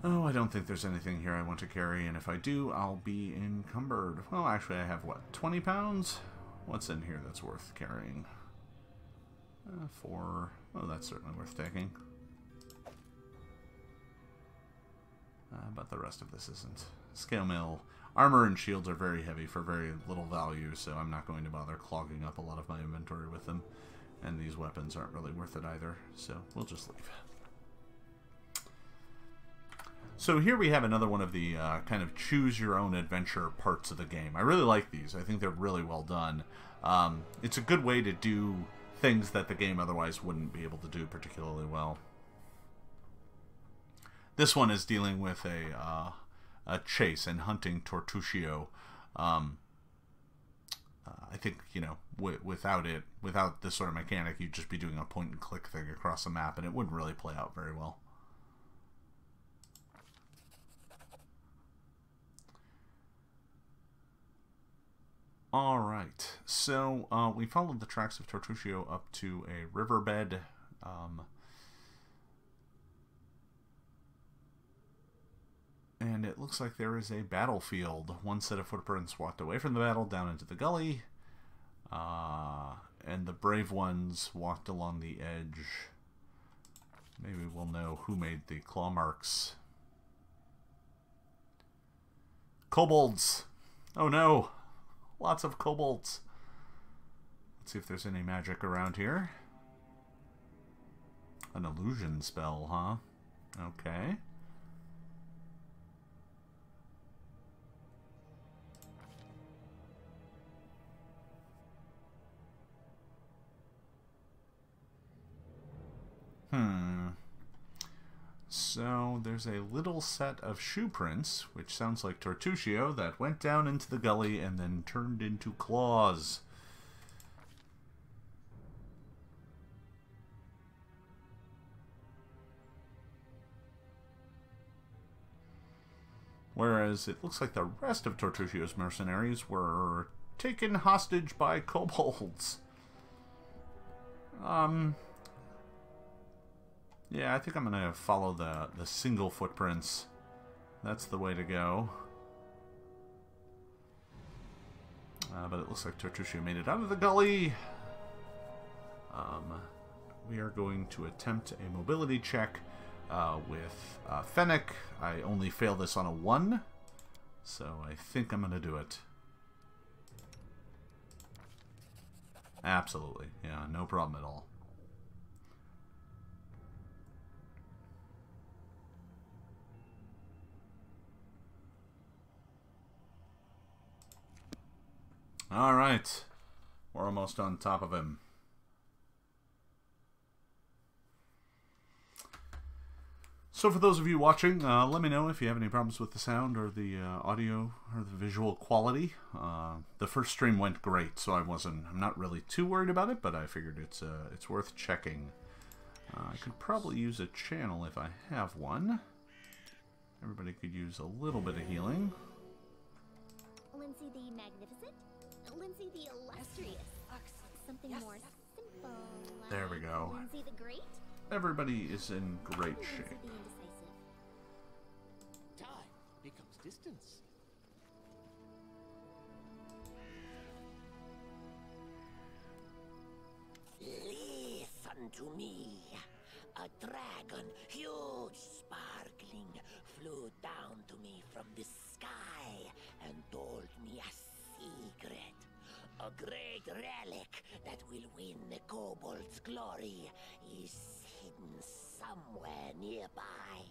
Oh, I don't think there's anything here I want to carry, and if I do, I'll be encumbered. Well, actually, I have, what, 20 pounds? What's in here that's worth carrying? 4. Oh, that's certainly worth taking. But the rest of this isn't. Scale mill. Armor and shields are very heavy for very little value, so I'm not going to bother clogging up a lot of my inventory with them. And these weapons aren't really worth it either, so we'll just leave. So here we have another one of the kind of choose-your-own-adventure parts of the game. I really like these. I think they're really well done. It's a good way to do things that the game otherwise wouldn't be able to do particularly well. This one is dealing with a chase and hunting Tortuccio. I think, you know, without this sort of mechanic, you'd just be doing a point-and-click thing across the map, and it wouldn't really play out very well. Alright, so we followed the tracks of Tortuccio up to a riverbed. And it looks like there is a battlefield. One set of footprints walked away from the battle down into the gully. And the brave ones walked along the edge. Maybe we'll know who made the claw marks. Kobolds! Oh no! Lots of kobolds. Let's see if there's any magic around here. An illusion spell, huh? Okay. So, there's a little set of shoe prints, which sounds like Tortuccio, that went down into the gully and then turned into claws. Whereas it looks like the rest of Tortuccio's mercenaries were taken hostage by kobolds. Yeah, I think I'm going to follow the single footprints. That's the way to go. But it looks like Tortuccio made it out of the gully. We are going to attempt a mobility check with Phinick. I only failed this on a 1, so I think I'm going to do it. Absolutely. Yeah, no problem at all. Alright. We're almost on top of him. So for those of you watching, let me know if you have any problems with the sound or the audio or the visual quality. The first stream went great, so I'm not really too worried about it, but I figured it's worth checking. I could probably use a channel if I have one. Everybody could use a little bit of healing. Lindsay the Magnificent? Lindsay the Illustrious? Something more simple. There we go. Lindsay the Great? Everybody is in great shape. Lindsay the Indecisive? Time becomes distance. Listen to me. A dragon, huge, sparkling, flew down to me from the sky and told me a secret. A great relic that will win the kobold's glory is hidden somewhere nearby.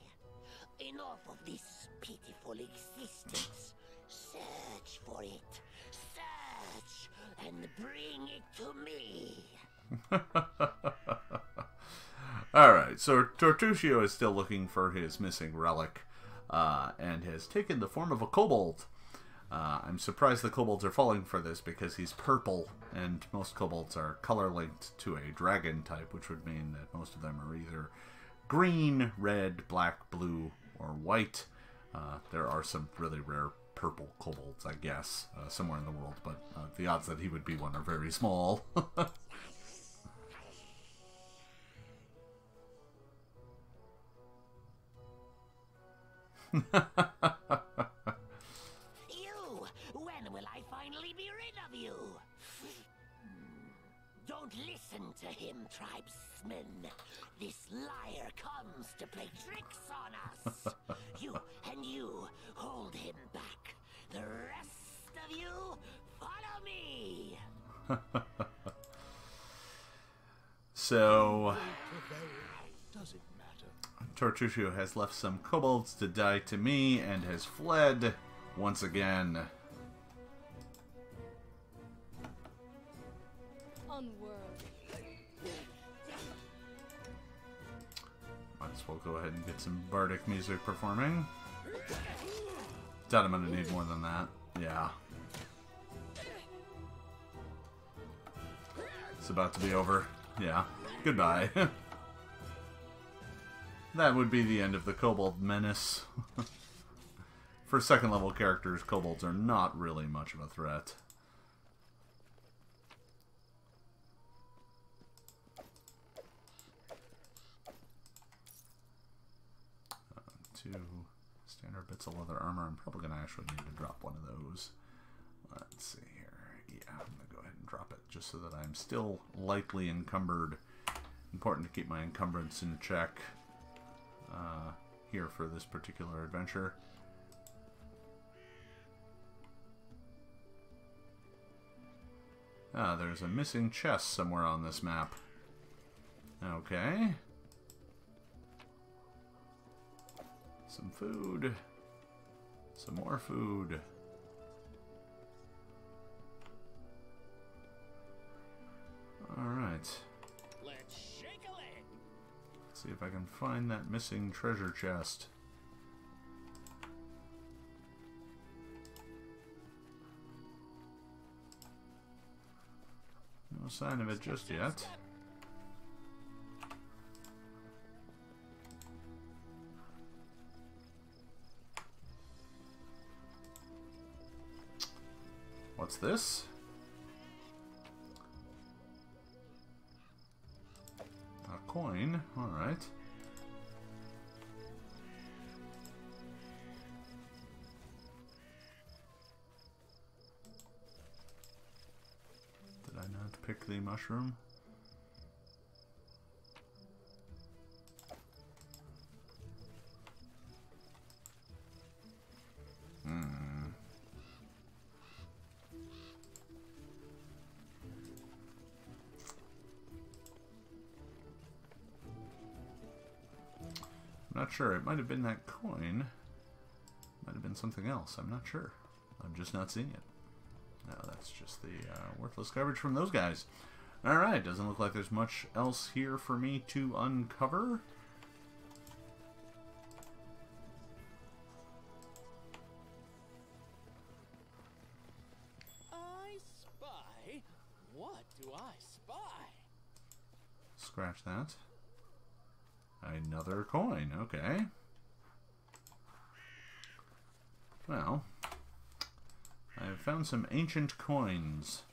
Enough of this pitiful existence. Search for it. Search and bring it to me. Alright, so Tortuccio is still looking for his missing relic, and has taken the form of a kobold. I'm surprised the kobolds are falling for this because he's purple, and most kobolds are color-linked to a dragon type, which would mean that most of them are either green, red, black, blue, or white. There are some really rare purple kobolds, I guess, somewhere in the world, but the odds that he would be one are very small. You! When will I finally be rid of you? Don't listen to him, tribesmen. This liar comes to play tricks on us. You and you, hold him back. The rest of you, follow me. So, Does it matter? Tortuccio has left some kobolds to die to me and has fled once again. Unworthy. Might as well go ahead and get some bardic music performing. Doubt I'm gonna need more than that. Yeah. It's about to be over. Yeah. Goodbye. That would be the end of the kobold menace. For second level characters, kobolds are not really much of a threat. Two standard bits of leather armor. I'm probably going to actually need to drop one of those. Let's see here. Yeah, I'm going to go ahead and drop it just so that I'm still lightly encumbered. Important to keep my encumbrance in check here for this particular adventure. Ah, there's a missing chest somewhere on this map. Okay. Some food. Some more food. Alright. Let's shake a leg. See if I can find that missing treasure chest. No sign of it just yet. What's this? A coin, alright. Did I not pick the mushroom? Not sure. It might have been that coin. Might have been something else. I'm not sure. I'm just not seeing it. No, that's just the worthless garbage from those guys. Alright, doesn't look like there's much else here for me to uncover. do I spy? Scratch that. Another coin, okay. Well, I've found some ancient coins.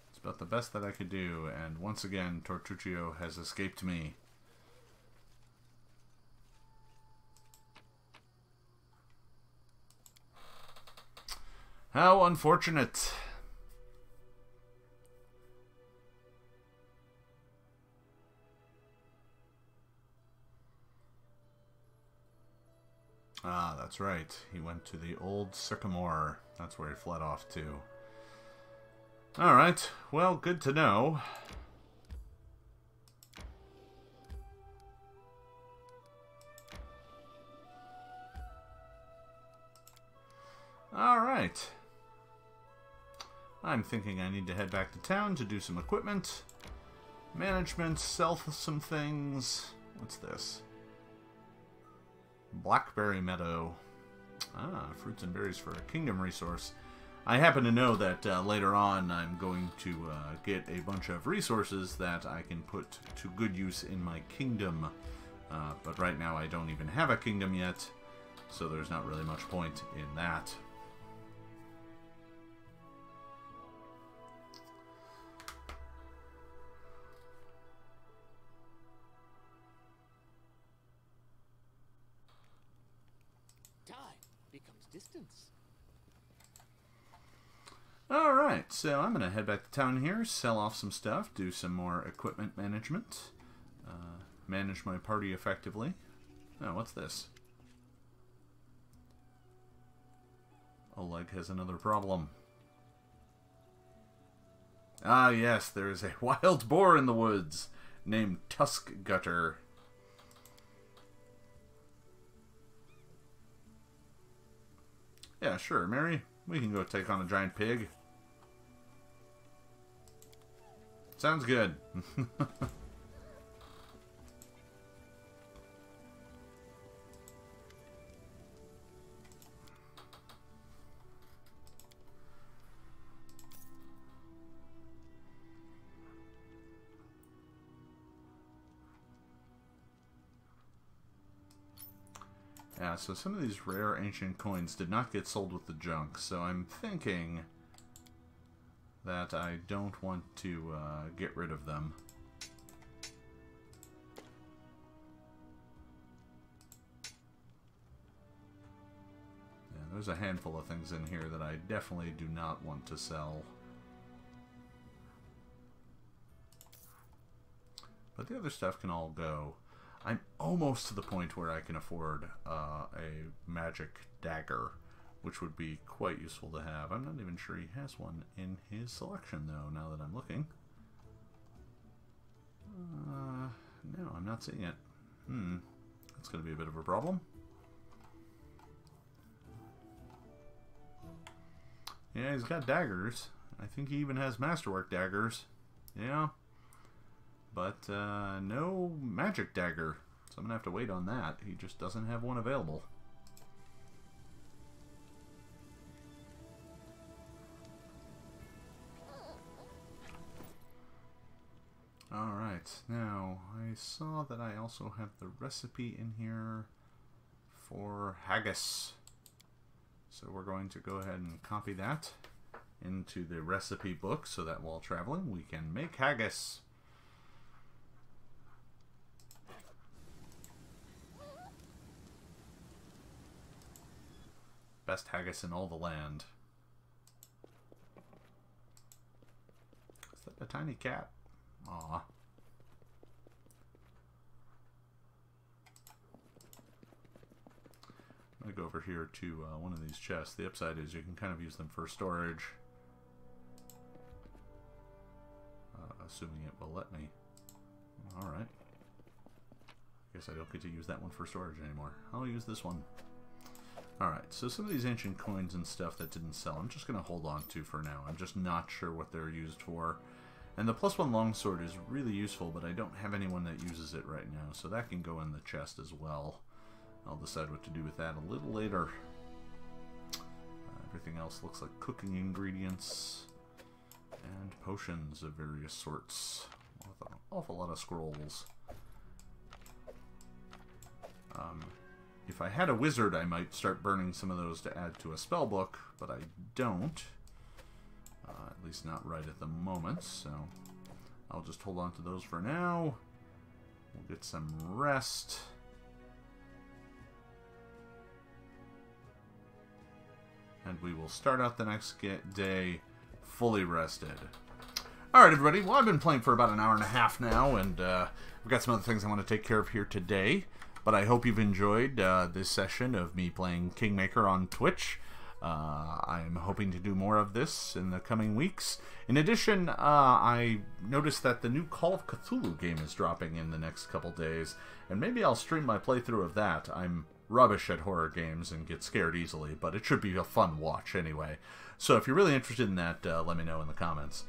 It's about the best that I could do, and once again, Tortuccio has escaped me. How unfortunate. Ah, that's right. He went to the old Sycamore. That's where he fled off to. Alright, well, good to know. Alright. I'm thinking I need to head back to town to do some equipment. Management, sell some things. What's this? Blackberry Meadow. Ah, fruits and berries for a kingdom resource. I happen to know that later on I'm going to get a bunch of resources that I can put to good use in my kingdom. But right now I don't even have a kingdom yet, so there's not really much point in that. Distance. Alright, so I'm going to head back to town here, sell off some stuff, do some more equipment management, manage my party effectively. Oh, what's this? Oleg has another problem. Ah, yes, there is a wild boar in the woods named Tusk Gutter. Yeah, sure, Mary. We can go take on a giant pig. Sounds good. Yeah, so some of these rare ancient coins did not get sold with the junk, so I'm thinking that I don't want to get rid of them. Yeah, there's a handful of things in here that I definitely do not want to sell. But the other stuff can all go. I'm almost to the point where I can afford a magic dagger, which would be quite useful to have. I'm not even sure he has one in his selection, though, now that I'm looking. No, I'm not seeing it. That's going to be a bit of a problem. Yeah, he's got daggers. I think he even has masterwork daggers. Yeah. But no magic dagger, so I'm going to have to wait on that. He just doesn't have one available. Alright, now I saw that I also have the recipe in here for haggis. So we're going to go ahead and copy that into the recipe book so that while traveling we can make haggis. Best haggis in all the land. Is that a tiny cat? Aw. I'm going to go over here to one of these chests. The upside is you can kind of use them for storage. Assuming it will let me. Alright. Guess I don't get to use that one for storage anymore. I'll use this one. Alright, so some of these ancient coins and stuff that didn't sell, I'm just going to hold on to for now. I'm just not sure what they're used for. And the +1 longsword is really useful, but I don't have anyone that uses it right now, so that can go in the chest as well. I'll decide what to do with that a little later. Everything else looks like cooking ingredients. And potions of various sorts. With an awful lot of scrolls. If I had a wizard, I might start burning some of those to add to a spell book, but I don't. At least not right at the moment, so I'll just hold on to those for now. We'll get some rest. And we will start out the next day fully rested. Alright, everybody. Well, I've been playing for about an hour and a half now, and we've got some other things I want to take care of here today. But I hope you've enjoyed this session of me playing Kingmaker on Twitch. I'm hoping to do more of this in the coming weeks. In addition, I noticed that the new Call of Cthulhu game is dropping in the next couple days, and maybe I'll stream my playthrough of that. I'm rubbish at horror games and get scared easily, but it should be a fun watch anyway. So if you're really interested in that, let me know in the comments.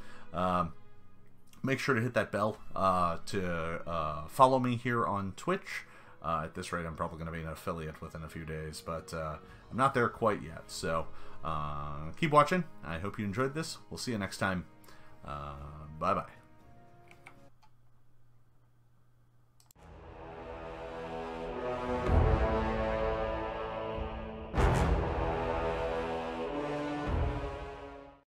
Make sure to hit that bell to follow me here on Twitch. At this rate, I'm probably going to be an affiliate within a few days, but I'm not there quite yet. So keep watching. I hope you enjoyed this. We'll see you next time. Bye-bye.